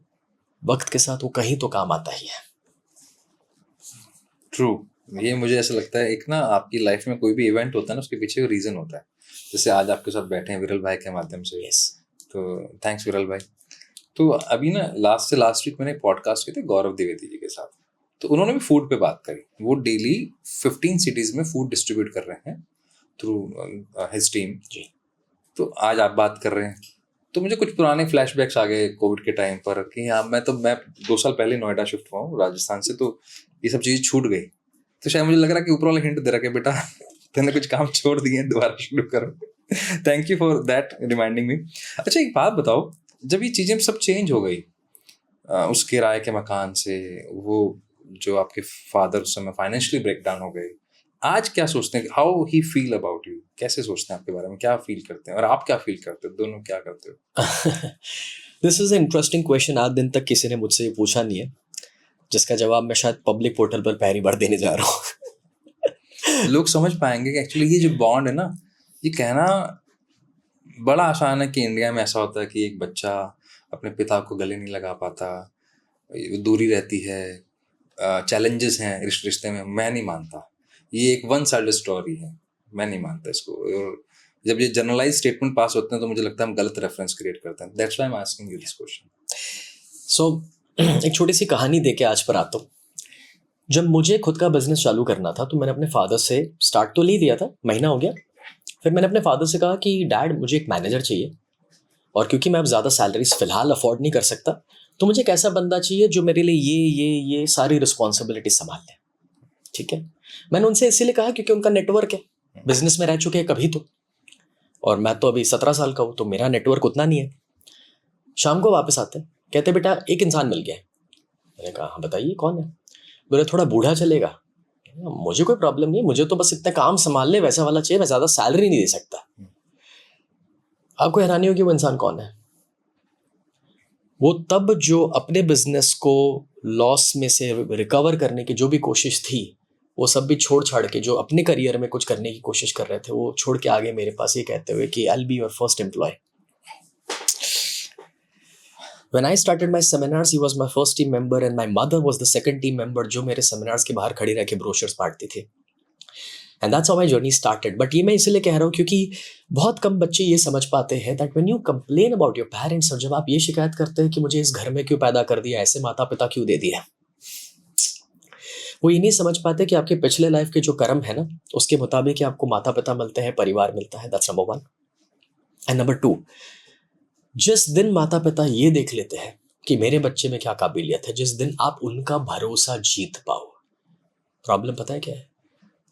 वक्त के साथ वो कहीं तो काम आता ही है। ट्रू। ये मुझे ऐसा लगता है, एक ना आपकी लाइफ में कोई भी इवेंट होता है ना, उसके पीछे कोई रीजन होता है। जैसे आज आपके साथ बैठे हैं विरल भाई के माध्यम से, यस, तो थैंक्स विरल भाई। तो अभी ना लास्ट वीक मैंने पॉडकास्ट किए थे गौरव द्विवेदी जी के साथ, तो उन्होंने भी फूड पे बात करी। वो डेली 15 सिटीज में फूड डिस्ट्रीब्यूट कर रहे हैं थ्रू हिज टीम जी। तो आज आप बात कर रहे हैं तो मुझे कुछ पुराने फ्लैशबैक्स आ गए कोविड के टाइम पर कि हाँ मैं 2 साल पहले नोएडा शिफ्ट हुआ हूँ राजस्थान से, तो ये सब चीज़ें छूट गई। तो शायद मुझे लग रहा है कि ऊपर वाला हिंट दे रहा है बेटा तूने कुछ काम छोड़ दिए, दोबारा शुरू करो। Thank you for that reminding me. अच्छा एक बात बताओ, जब ये चीज़ें सब चेंज हो गई उस किराए के मकान से, वो जो आपके फादर उस समय फाइनेंशियली ब्रेक डाउन हो गए, आज क्या सोचते हैं? How he feel about you? कैसे सोचते हैं आपके बारे में? क्या फील करते हैं और आप क्या फील करते हो? दोनों क्या करते हो? This is interesting question. आज दिन तक किसी ने मुझसे ये पूछा नहीं है, जिसका जवाब मैं शायद पब्लिक पोर्टल पर पहली बार देने जा रहा हूँ। लोग समझ पाएंगे कि एक्चुअली ये जो बॉन्ड है ना, ये कहना बड़ा आसान है कि इंडिया में ऐसा होता है कि एक बच्चा अपने पिता को गले नहीं लगा पाता, दूरी रहती है, चैलेंजेस हैं रिश्ते में। मैं नहीं मानता, ये एक वन साइडेड स्टोरी है, मैं नहीं मानता इसको। और जब ये जनरलाइज स्टेटमेंट पास होते हैं तो मुझे लगता है हम गलत रेफरेंस क्रिएट करते हैं। That's why I am asking you this question. So एक छोटी सी कहानी दे के आज पर आता हूँ। जब मुझे खुद का बिजनेस चालू करना था तो मैंने अपने फादर से स्टार्ट तो ले दिया था, महीना हो गया। फिर मैंने अपने फादर से कहा कि डैड मुझे एक मैनेजर चाहिए, और क्योंकि मैं अब ज़्यादा सैलरीज फ़िलहाल अफोर्ड नहीं कर सकता, तो मुझे एक ऐसा बंदा चाहिए जो मेरे लिए ये सारी रिस्पॉन्सिबिलिटी संभाल ले। ठीक है, मैंने उनसे इसीलिए कहा क्योंकि उनका नेटवर्क है, बिजनेस में रह चुके हैं कभी तो, और मैं तो अभी 17 साल का हूँ तो मेरा नेटवर्क उतना नहीं है। शाम को वापस आते हैं, कहते बेटा एक इंसान मिल गया है। मैंने कहा हाँ बताइए कौन है? बोले थोड़ा बूढ़ा चलेगा। मुझे कोई प्रॉब्लम नहीं है, मुझे तो बस इतने काम संभाल ले वैसा वाला चाहिए, मैं ज़्यादा सैलरी नहीं दे सकता। आपको हैरानी होगी वो इंसान कौन है? वो तब जो अपने बिजनेस को लॉस में से रिकवर करने की जो भी कोशिश थी, वो सब भी छोड़ छाड़ के जो अपने करियर में कुछ करने की कोशिश कर रहे थे, वो छोड़ के आगे मेरे पास ये कहते हुए कि I will be your first employ. When I started my seminars, he was my first team member and my mother was the second team member जो मेरे seminars के बाहर खड़ी रह के brochures बांटती थी। And that's how my journey started. But ये मैं इसलिए कह रहा हूँ क्योंकि बहुत कम बच्चे ये समझ पाते हैं that when you complain about your parents, और जब आप ये शिकायत करते हैं कि मुझे इस घर में क्यों पैदा कर दिया, ऐसे माता पिता क्यों दे दिया, वो ये नहीं समझ पाते कि आपके पिछले लाइफ के जो कर्म है ना, उसके मुताबिक ही आपको माता पिता मिलते हैं, परिवार मिलता है। That's number 1। एंड नंबर 2, जिस दिन माता पिता ये देख लेते हैं कि मेरे बच्चे में क्या काबिलियत है, जिस दिन आप उनका भरोसा जीत पाओ, प्रॉब्लम पता है क्या है?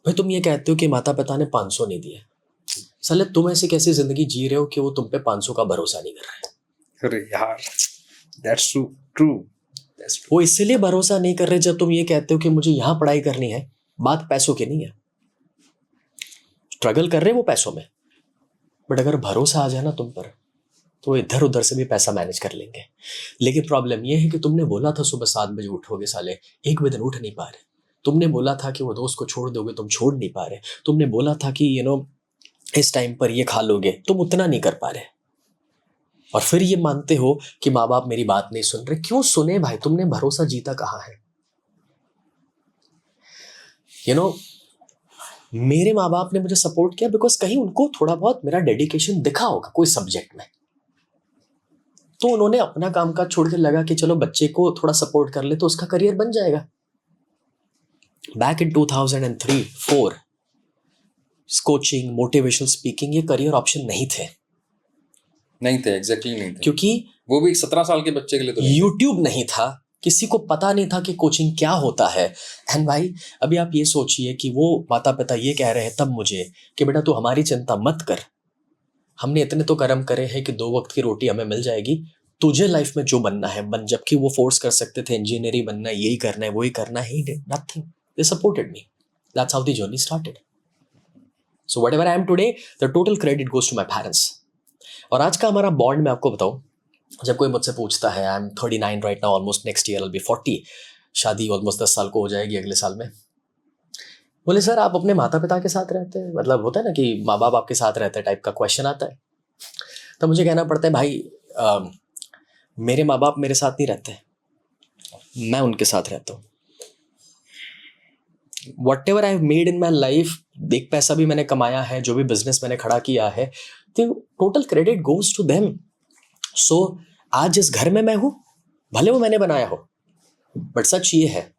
भाई तुम ये कहते हो कि माता पिता ने 500 नहीं दिए, साले तुम ऐसी कैसी जिंदगी जी रहे हो कि वो तुम पे 500 का भरोसा नहीं कर रहे? अरे यार, दैट्स ट्रू ट्रू। वो इसलिए भरोसा नहीं कर रहे जब तुम ये कहते हो कि मुझे यहाँ पढ़ाई करनी है, बात पैसों की नहीं है। स्ट्रगल कर रहे वो पैसों में, बट अगर भरोसा आ जाए ना तुम पर, तो वो इधर उधर से भी पैसा मैनेज कर लेंगे। लेकिन प्रॉब्लम ये है कि तुमने बोला था सुबह 7 बजे उठोगे, साले 1 बजे उठ नहीं पा रहे। तुमने बोला था कि वो दोस्त को छोड़ दोगे, तुम छोड़ नहीं पा रहे। तुमने बोला था कि इस टाइम पर ये खा लोगे, तुम उतना नहीं कर पा रहे। और फिर ये मानते हो कि माँ बाप मेरी बात नहीं सुन रहे। क्यों सुने भाई? तुमने भरोसा जीता कहाँ है? मेरे माँ बाप ने मुझे सपोर्ट किया बिकॉज कहीं उनको थोड़ा बहुत मेरा डेडिकेशन दिखा होगा कोई सब्जेक्ट में, तो उन्होंने अपना काम काज छोड़ के लगा कि चलो बच्चे को थोड़ा सपोर्ट कर ले तो उसका करियर बन जाएगा। Back in 2003-4 coaching, motivational speaking, ये करियर ऑप्शन नहीं थे। एग्जैक्टली नहीं थे, क्योंकि वो भी 17 साल के बच्चे के लिए तो नहीं। यूट्यूब नहीं था, किसी को पता नहीं था कि कोचिंग क्या होता है। एंड भाई अभी आप ये सोचिए कि वो माता पिता ये कह रहे हैं तब मुझे कि बेटा तू हमारी चिंता मत कर, हमने इतने तो कर्म करे हैं कि 2 वक्त की रोटी हमें मिल जाएगी, तुझे लाइफ में जो बनना है बन। जबकि वो फोर्स कर सकते थे इंजीनियरिंग बनना है, यही करना है, वही करना है। He did nothing, they supported me. That's how the journey started. So whatever I am today, the total credit goes to my parents. और आज का हमारा बॉन्ड मैं आपको बताऊं, जब कोई मुझसे पूछता है, I am 39 right now, almost next year I will B 40, शादी ऑलमोस्ट 10 साल को हो जाएगी अगले साल में। बोले सर आप अपने माता पिता के साथ रहते हैं, मतलब होता है ना कि माँ बाप आपके साथ रहते हैं टाइप का क्वेश्चन आता है। तो मुझे कहना पड़ता है भाई मेरे माँ बाप मेरे साथ नहीं रहते, मैं उनके साथ रहता हूँ। What ever I have made in my life, देख पैसा भी मैंने कमाया है, जो भी बिजनेस मैंने खड़ा किया है, तो total credit goes to them. So आज जिस घर में मैं हूं, भले वो मैंने बनाया हो, बट सच ये है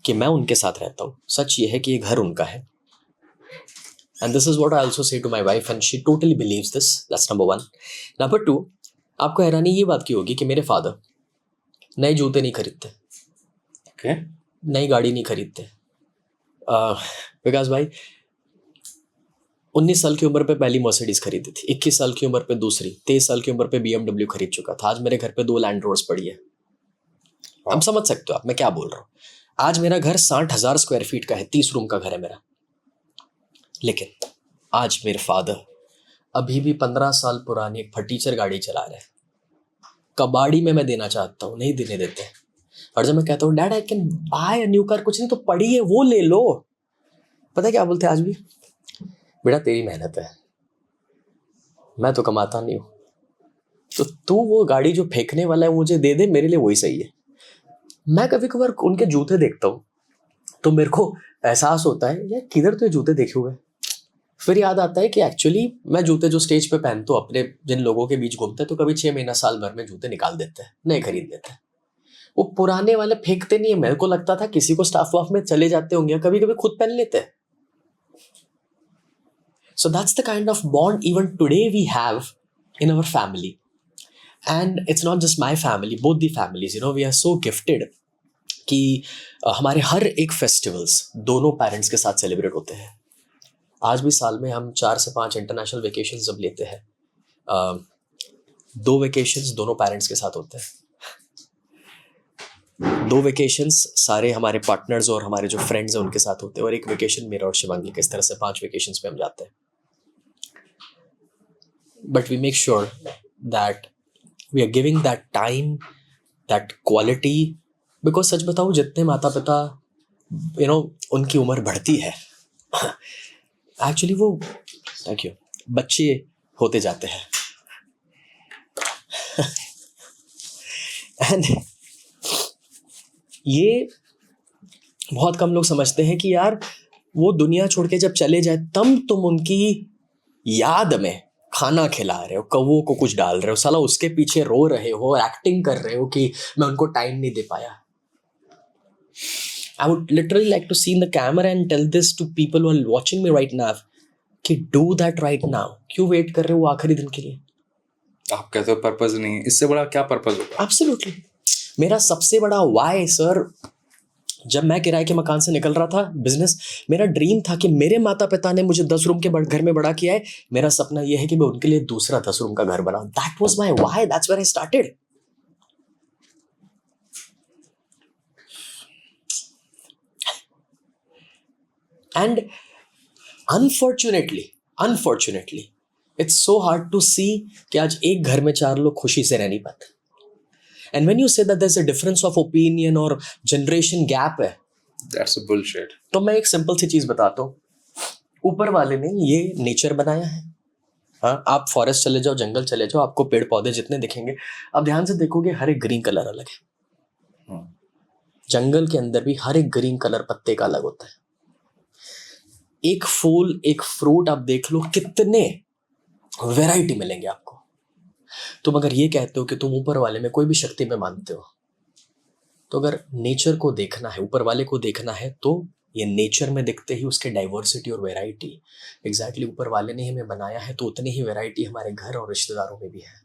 कि मैं उनके साथ रहता हूं। सच ये है कि ये घर उनका है। And this is what I also say to my wife and she totally believes this. That's number 1। Number 2, आपको हैरानी ये बात की होगी कि मेरे फादर नए जूते नहीं खरीदते, ओके, नई गाड़ी नहीं खरीदते। विकास भाई 19 साल की उम्र पे पहली मर्सिडीज खरीदी थी, 21 साल की उम्र पे दूसरी, 23 साल की उम्र पे BMW खरीद चुका था। आज मेरे घर पे 2 लैंड रोवर्स पड़ी है। हम समझ सकते हो आप मैं क्या बोल रहा हूँ। आज मेरा घर 60,000 स्क्वायर फीट का है, 30 रूम का घर है मेरा। लेकिन आज मेरे फादर अभी भी 15 साल पुरानी एक फटीचर गाड़ी चला रहे हैं। कबाड़ी में मैं देना चाहता हूँ, नहीं देने देते। और जब मैं कहता हूँ dad I can buy a new car, कुछ नहीं तो पड़ी है वो ले लो, पता है क्या बोलते हैं आज भी? बेटा तेरी मेहनत है, मैं तो कमाता नहीं हूँ, तो तू वो गाड़ी जो फेंकने वाला है मुझे दे दे, मेरे लिए वही सही है। मैं कभी कभार उनके जूते देखता हूँ तो मेरे को एहसास होता है यार किधर तो ये जूते देखे हुए। फिर याद आता है कि एक्चुअली मैं जूते जो स्टेज पे पहनता हूँ, अपने जिन लोगों के बीच घूमते हैं, तो कभी 6 महीना साल भर में जूते निकाल देते हैं, नए खरीद लेते हैं। वो पुराने वाले फेंकते नहीं है। मेरे को लगता था किसी को स्टाफ वाफ में चले जाते होंगे, कभी कभी खुद पहन लेते हैं। So that's the kind of bond even today we have in our family. And it's not just my family, both the families, we are so gifted कि हमारे हर एक फेस्टिवल्स दोनों पेरेंट्स के साथ सेलिब्रेट होते हैं। आज भी साल में हम 4 से 5 इंटरनेशनल वेकेशंस जब लेते हैं, 2 वेकेशंस दोनों पेरेंट्स के साथ होते हैं। 2 वेकेशंस सारे हमारे पार्टनर्स और हमारे जो फ्रेंड्स हैं उनके साथ होते हैं, और एक वेकेशन मेरा और शिवांगी के। इस तरह से 5 वेकेशंस पे हम जाते हैं। But we make sure that we are giving that time, that quality, because सच बताऊँ जितने माता पिता उनकी उम्र बढ़ती है एक्चुअली वो थैंक यू बच्चे होते जाते हैं। एंड ये बहुत कम लोग समझते हैं कि यार वो दुनिया छोड़ के जब चले जाए तब तुम उनकी याद में खाना खिला रहे हो, कौवों को कुछ डाल रहे हो, साला उसके पीछे रो रहे हो, एक्टिंग कर रहे हो कि मैं उनको टाइम नहीं दे पाया। I would literally like to see in the camera and tell this to people who are watching me right now कि do that right now. क्यों वेट कर रहे हो आखिरी दिन के लिए? आप कहते हो पर्पस नहीं है, इससे बड़ा क्या पर्पस होगा? Absolutely. मेरा सबसे बड़ा why सर, जब मैं किराए के मकान से निकल रहा था बिजनेस, मेरा ड्रीम था कि मेरे माता पिता ने मुझे 10 रूम के घर में बड़ा किया है, मेरा सपना यह है कि मैं उनके लिए दूसरा 10 रूम का घर बनाऊं. That was my why. That's where I started. And unfortunately, it's so hard to see कि आज एक घर में 4 लोग खुशी से रह नहीं पाते. And when you say that there's a difference of opinion और generation gap है, That's a bullshit. तो मैं एक सिंपल सी चीज बताता हूँ. ऊपर वाले ने ये नेचर बनाया है. हाँ, आप फॉरेस्ट चले जाओ, जंगल चले जाओ, आपको पेड़ पौधे जितने दिखेंगे, आप ध्यान से देखोगे हर एक ग्रीन कलर अलग है. जंगल के अंदर भी हर एक ग्रीन कलर पत्ते का अलग होता है. एक फूल, एक फ्रूट आप देख लो, कितने वैरायटी मिलेंगे आपको. तुम अगर ये कहते हो कि तुम ऊपर वाले में कोई भी शक्ति में मानते हो, तो अगर नेचर को देखना है, ऊपर वाले को देखना है, तो ये नेचर में दिखते ही उसके डाइवर्सिटी और वैरायटी एग्जैक्टली ऊपर वाले ने हमें बनाया है, तो उतनी ही वैरायटी हमारे घर और रिश्तेदारों में भी है.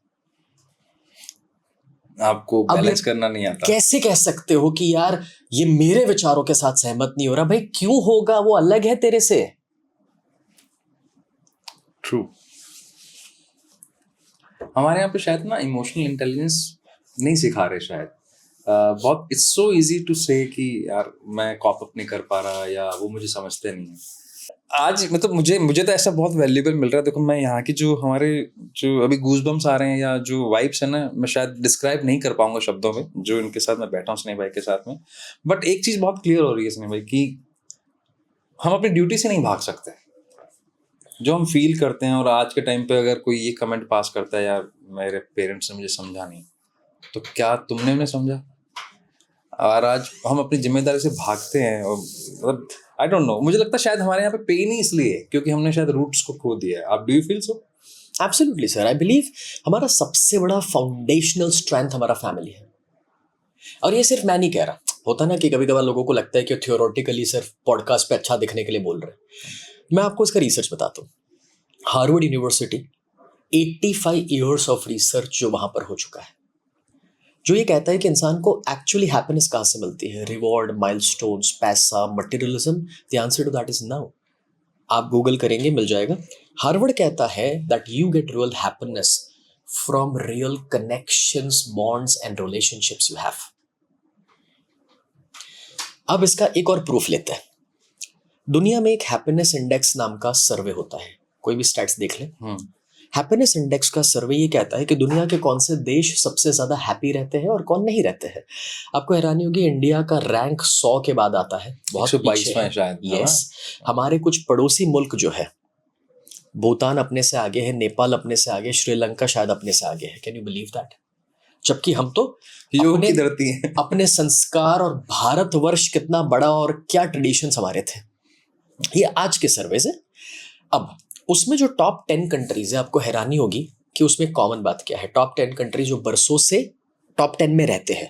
आपको बैलेंस करना नहीं आता. कैसे कह सकते हो कि यार ये मेरे विचारों के साथ सहमत नहीं हो रहा? भाई क्यों होगा, वो अलग है तेरे से. ट्रू. हमारे यहाँ पे शायद ना इमोशनल इंटेलिजेंस नहीं सिखा रहे शायद. बहुत इट्स सो इजी टू से कि यार मैं कॉप अप नहीं कर पा रहा, या वो मुझे समझते नहीं है. आज मतलब मुझे तो ऐसा बहुत वैल्यूएबल मिल रहा है. देखो, मैं यहाँ की जो हमारे जो अभी गूज़बम्स आ रहे हैं या जो वाइब्स है ना, मैं शायद डिस्क्राइब नहीं कर पाऊंगा शब्दों में, जो इनके साथ मैं बैठा हूँ स्नेह भाई के साथ में. बट एक चीज़ बहुत क्लियर हो रही है स्नेह भाई कि हम अपनी ड्यूटी से नहीं भाग सकते. जो हम फील करते हैं, और आज के टाइम पे अगर कोई ये कमेंट पास करता है, यार मेरे पेरेंट्स ने मुझे समझा नहीं, तो क्या तुमने उन्हें समझा? और आज हम अपनी जिम्मेदारी से भागते हैं. और मतलब आई डोंट नो, मुझे लगता है शायद हमारे यहाँ पे पेन ही इसलिए है क्योंकि हमने शायद रूट्स को खो दिया है. आप do you feel so? Absolutely sir, I believe हमारा सबसे बड़ा फाउंडेशनल स्ट्रेंथ हमारा फैमिली है. और ये सिर्फ मैं नहीं कह रहा. होता ना कि कभी कभार लोगों को लगता है कि थियोरेटिकली सिर्फ पॉडकास्ट पे अच्छा दिखने के लिए बोल रहे हैं. मैं आपको इसका रिसर्च बताता हूँ. Harvard university 85 years of research जो वहां पर हो चुका है, जो ये कहता है कि इंसान को एक्चुअली हैप्पीनेस कहाँ से मिलती है. रिवॉर्ड, माइलस्टोन्स, पैसा, materialism. The answer to that is now. आप गूगल करेंगे मिल जाएगा. हार्वर्ड कहता है that you get real happiness from real connections, bonds and relationships you have. अब इसका एक और प्रूफ लेते हैं. दुनिया में एक हैप्पीनेस इंडेक्स नाम का सर्वे होता है. कोई भी स्टैट्स देख लें. हैप्पीनेस इंडेक्स का सर्वे ये कहता है कि दुनिया के कौन से देश सबसे ज्यादा हैप्पी रहते हैं और कौन नहीं रहते हैं. आपको हैरानी होगी, इंडिया का रैंक 100 के बाद आता है. बहुत 122वां है शायद. यस. हमारे कुछ पड़ोसी मुल्क जो है, भूटान अपने से आगे है, नेपाल अपने से आगे, श्रीलंका शायद अपने से आगे है. Can you believe that? जबकि हम तो योग की धरती है. अपने संस्कार और भारतवर्ष कितना बड़ा और क्या ट्रेडिशंस हमारे थे. ये आज के सर्वे से. अब उसमें जो टॉप 10 कंट्रीज है, आपको हैरानी होगी कि उसमें कॉमन बात क्या है. टॉप 10 कंट्रीज जो बरसों से टॉप 10 में रहते हैं,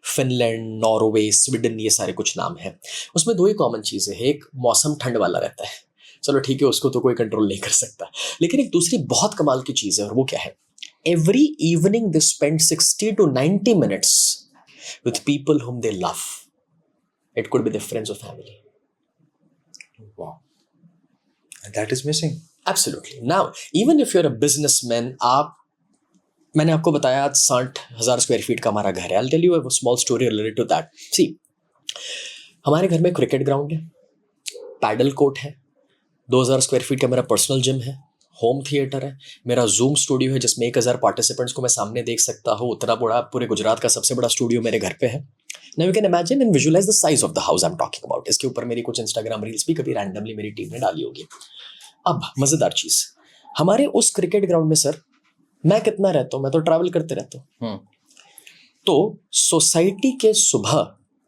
फिनलैंड, नॉर्वे, स्वीडन, ये सारे कुछ नाम हैं. उसमें 2 ही कॉमन चीज़ें हैं. एक, मौसम ठंड वाला रहता है, चलो ठीक है, उसको तो कोई कंट्रोल नहीं कर सकता. लेकिन एक दूसरी बहुत कमाल की चीज़ है, और वो क्या है? Every evening they spend 60 to 90 minutes with people whom they love. It could be their friends or family. Wow. And that is missing. Absolutely. Now, even if you're a businessman, मैंने आपको बताया आज 60,000 स्क्वायर फीट का हमारा घर है. I'll tell you a small story related to that. See, हमारे घर में क्रिकेट ग्राउंड है, पैडल कोर्ट है, 2000 स्क्वायर फीट का मेरा पर्सनल जिम है, होम थिएटर है, मेरा जूम स्टूडियो है जिसमें 1000 पार्टिसिपेंट्स को मैं सामने देख सकता हूँ. उतना बड़ा, पूरे गुजरात का सबसे बड़ा स्टूडियो मेरे घर पे है. Now you can imagine and visualize the size of the house I'm talking about. इसके ऊपर मेरी कुछ इंस्टाग्राम रील्स भी कभी रैंडमली मेरी टीम ने डाली होगी. अब मजेदार चीज, हमारे उस क्रिकेट ग्राउंड में सर मैं कितना रहता हूँ, मैं तो ट्रैवल करते रहता हूँ. तो सोसाइटी के सुबह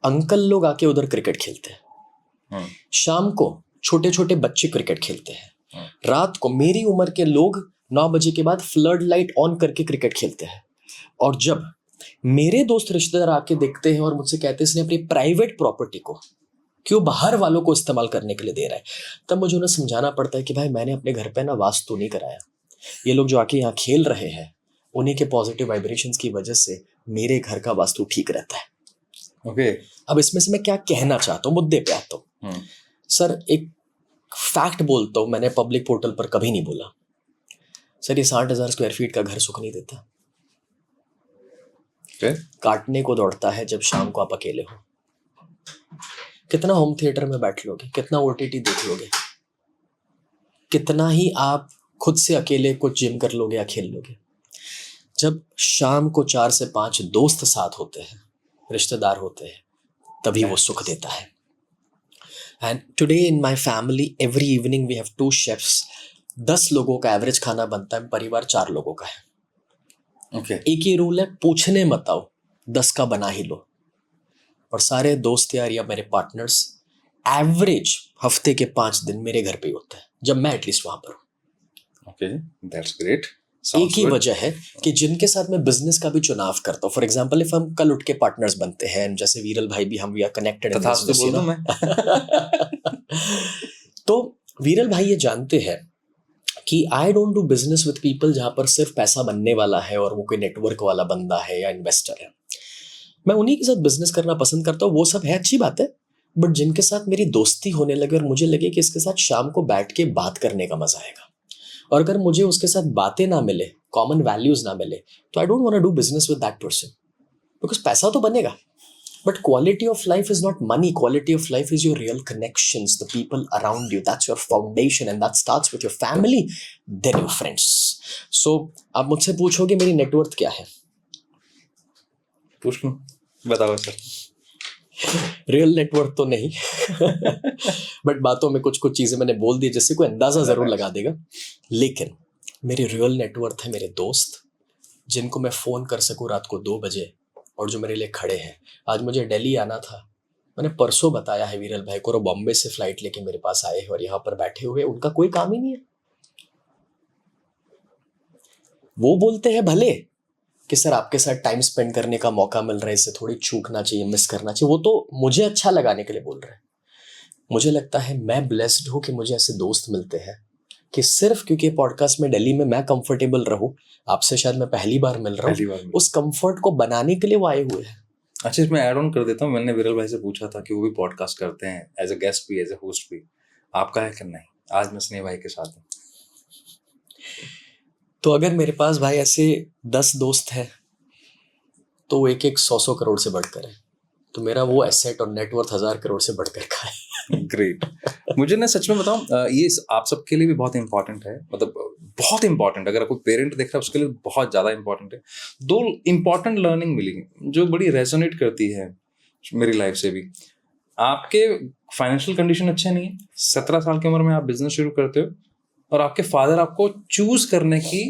अंकल लोग आके उधर क्रिकेट खेलते हैं, शाम को छोटे छोटे बच्चे क्रिकेट खेलते हैं, रात को मेरी उम्र के लोग 9 बजे के बाद फ्लड लाइट ऑन करके क्रिकेट खेलते हैं. और जब मेरे दोस्त रिश्तेदार आके देखते हैं और मुझसे कहते हैं इसने अपनी प्राइवेट प्रॉपर्टी को क्यों बाहर वालों को इस्तेमाल करने के लिए दे रहा है? तब मुझे उन्हें समझाना पड़ता है कि भाई मैंने अपने घर पे ना वास्तु नहीं कराया, ये लोग जो आके यहाँ खेल रहे हैं उन्हीं के पॉजिटिव वाइब्रेशंस की वजह से मेरे घर का वास्तु ठीक रहता है। ओके। अब इसमें से मैं क्या कहना चाहता हूँ, मुद्दे पे आता हूँ। सर एक फैक्ट बोलता हूँ, मैंने पब्लिक पोर्टल पर कभी नहीं बोला। सर ये 60,000 स्क्वायर फीट का घर सुख नहीं देता। काटने को दौड़ता है जब शाम को आप अकेले हो। कितना होम थिएटर में बैठ लोगे, कितना ओटीटी देख लोगे, कितना ही आप खुद से अकेले कुछ जिम कर लोगे या खेल लोगे। जब शाम को 4 से 5 दोस्त साथ होते हैं, रिश्तेदार होते हैं, तभी वो सुख देता है। And today in my family every evening we have 2 chefs. 10 लोगों का एवरेज खाना बनता है, परिवार 4 लोगों का है। ओके। एक ही रूल है, पूछने मत आओ, 10 का बना ही लो। और सारे दोस्त यार या मेरे पार्टनर्स एवरेज हफ्ते के 5 दिन मेरे घर पे ही होता है, जब मैं एटलीस्ट वहां पर हूँ। Okay, that's great. एक ही वजह है कि जिनके साथ मैं बिजनेस का भी चुनाव करता हूँ। फॉर एग्जाम्पल इफ हम कल उठ के पार्टनर्स बनते हैं, जैसे वीरल भाई भी, हम वी आर कनेक्टेड। तो वीरल भाई ये जानते हैं कि I don't do business with people जहां पर सिर्फ पैसा बनने वाला है और वो कोई नेटवर्क वाला बंदा है या इन्वेस्टर है। मैं उन्हीं के साथ बिजनेस करना पसंद करता हूँ। वो सब है, अच्छी बात है, बट जिनके साथ मेरी दोस्ती होने लगे और मुझे लगे कि इसके साथ शाम को बैठ के बात करने का मजा आएगा, और अगर मुझे उसके साथ बातें ना मिले, कॉमन वैल्यूज ना मिले, तो I don't want to do business with that person. Because पैसा तो बनेगा, but quality of life is not money. Quality of life is your real connections, the people around you. That's your foundation, and that starts with your family, then your friends. So आप मुझसे पूछोगे मेरी net worth क्या है? पूछ लो, बताओ sir. Real net worth तो नहीं बट बातों में कुछ कुछ चीजें मैंने बोल दी जिससे कोई अंदाजा जरूर लगा देगा। लेकिन मेरी रियल नेटवर्थ है मेरे दोस्त, जिनको मैं फोन कर सकूं रात को 2 बजे और जो मेरे लिए खड़े हैं। आज मुझे दिल्ली आना था, मैंने परसों बताया है वीरल भाई को, और बॉम्बे से फ्लाइट लेके मेरे पास आए हैं और यहाँ पर बैठे हुए, उनका कोई काम ही नहीं है। वो बोलते हैं भले कि सर आपके साथ टाइम स्पेंड करने का मौका मिल रहा है, इससे थोड़ी चूकना चाहिए, मिस करना चाहिए। वो तो मुझे अच्छा लगाने के लिए बोल रहे हैं। मुझे लगता है मैं ब्लेस्ड हूँ कि मुझे ऐसे दोस्त मिलते हैं कि सिर्फ क्योंकि पॉडकास्ट में दिल्ली में मैं कंफर्टेबल रहूं, आपसे शायद मैं पहली बार मिल रहा हूँ, उस कंफर्ट को बनाने के लिए वो आए हुए हैं। अच्छा, इसमें ऐड ऑन कर देता हूँ, मैंने विरल भाई से पूछा था कि वो भी पॉडकास्ट करते हैं, एज अ गेस्ट भी, एज अ होस्ट भी। आपका है कि नहीं? आज मैं स्नेह भाई के साथ हूँ। तो अगर मेरे पास भाई ऐसे 10 दोस्त हैं तो वो एक 100 करोड़ से बढ़कर है, तो मेरा वो एसेट और नेटवर्थ 1000 करोड़ से बढ़कर का है। ग्रेट। मुझे ना सच में बताऊं, ये आप सबके लिए भी बहुत इंपॉर्टेंट है, मतलब बहुत इंपॉर्टेंट। अगर कोई पेरेंट देख रहा है उसके लिए बहुत ज़्यादा इंपॉर्टेंट है। 2 इंपॉर्टेंट लर्निंग मिली जो बड़ी रेजोनेट करती है मेरी लाइफ से भी। आपके फाइनेंशियल कंडीशन अच्छे नहीं है, 17 साल की उम्र में आप बिजनेस शुरू करते हो और आपके फादर आपको चूज करने की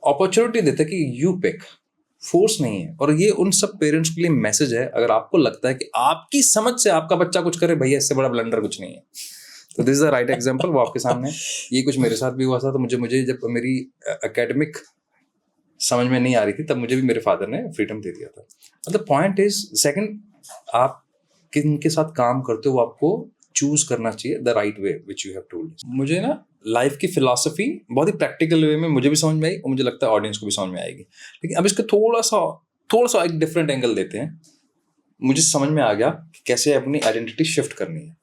अपॉर्चुनिटी देते हैं कि यू पिक, फोर्स नहीं है। और ये उन सब पेरेंट्स के लिए मैसेज है, अगर आपको लगता है कि आपकी समझ से आपका बच्चा कुछ करे, भैया इससे बड़ा ब्लंडर कुछ नहीं है। तो this is the right example, वो आपके सामने है। ये कुछ मेरे साथ भी हुआ था। तो मुझे जब मेरी एकेडमिक समझ में नहीं आ रही थी, तब मुझे भी मेरे फादर ने फ्रीडम दे दिया था। मतलब पॉइंट इज, सेकंड, आप किनके साथ काम करते हो आपको चूज करना चाहिए the right way which you have told. मुझे ना लाइफ की फिलॉसफी बहुत ही प्रैक्टिकल वे में मुझे भी समझ में आई और मुझे लगता है ऑडियंस को भी समझ में आएगी। लेकिन अब इसको थोड़ा सा एक डिफरेंट एंगल देते हैं। मुझे समझ में आ गया कि कैसे अपनी आइडेंटिटी शिफ्ट करनी है।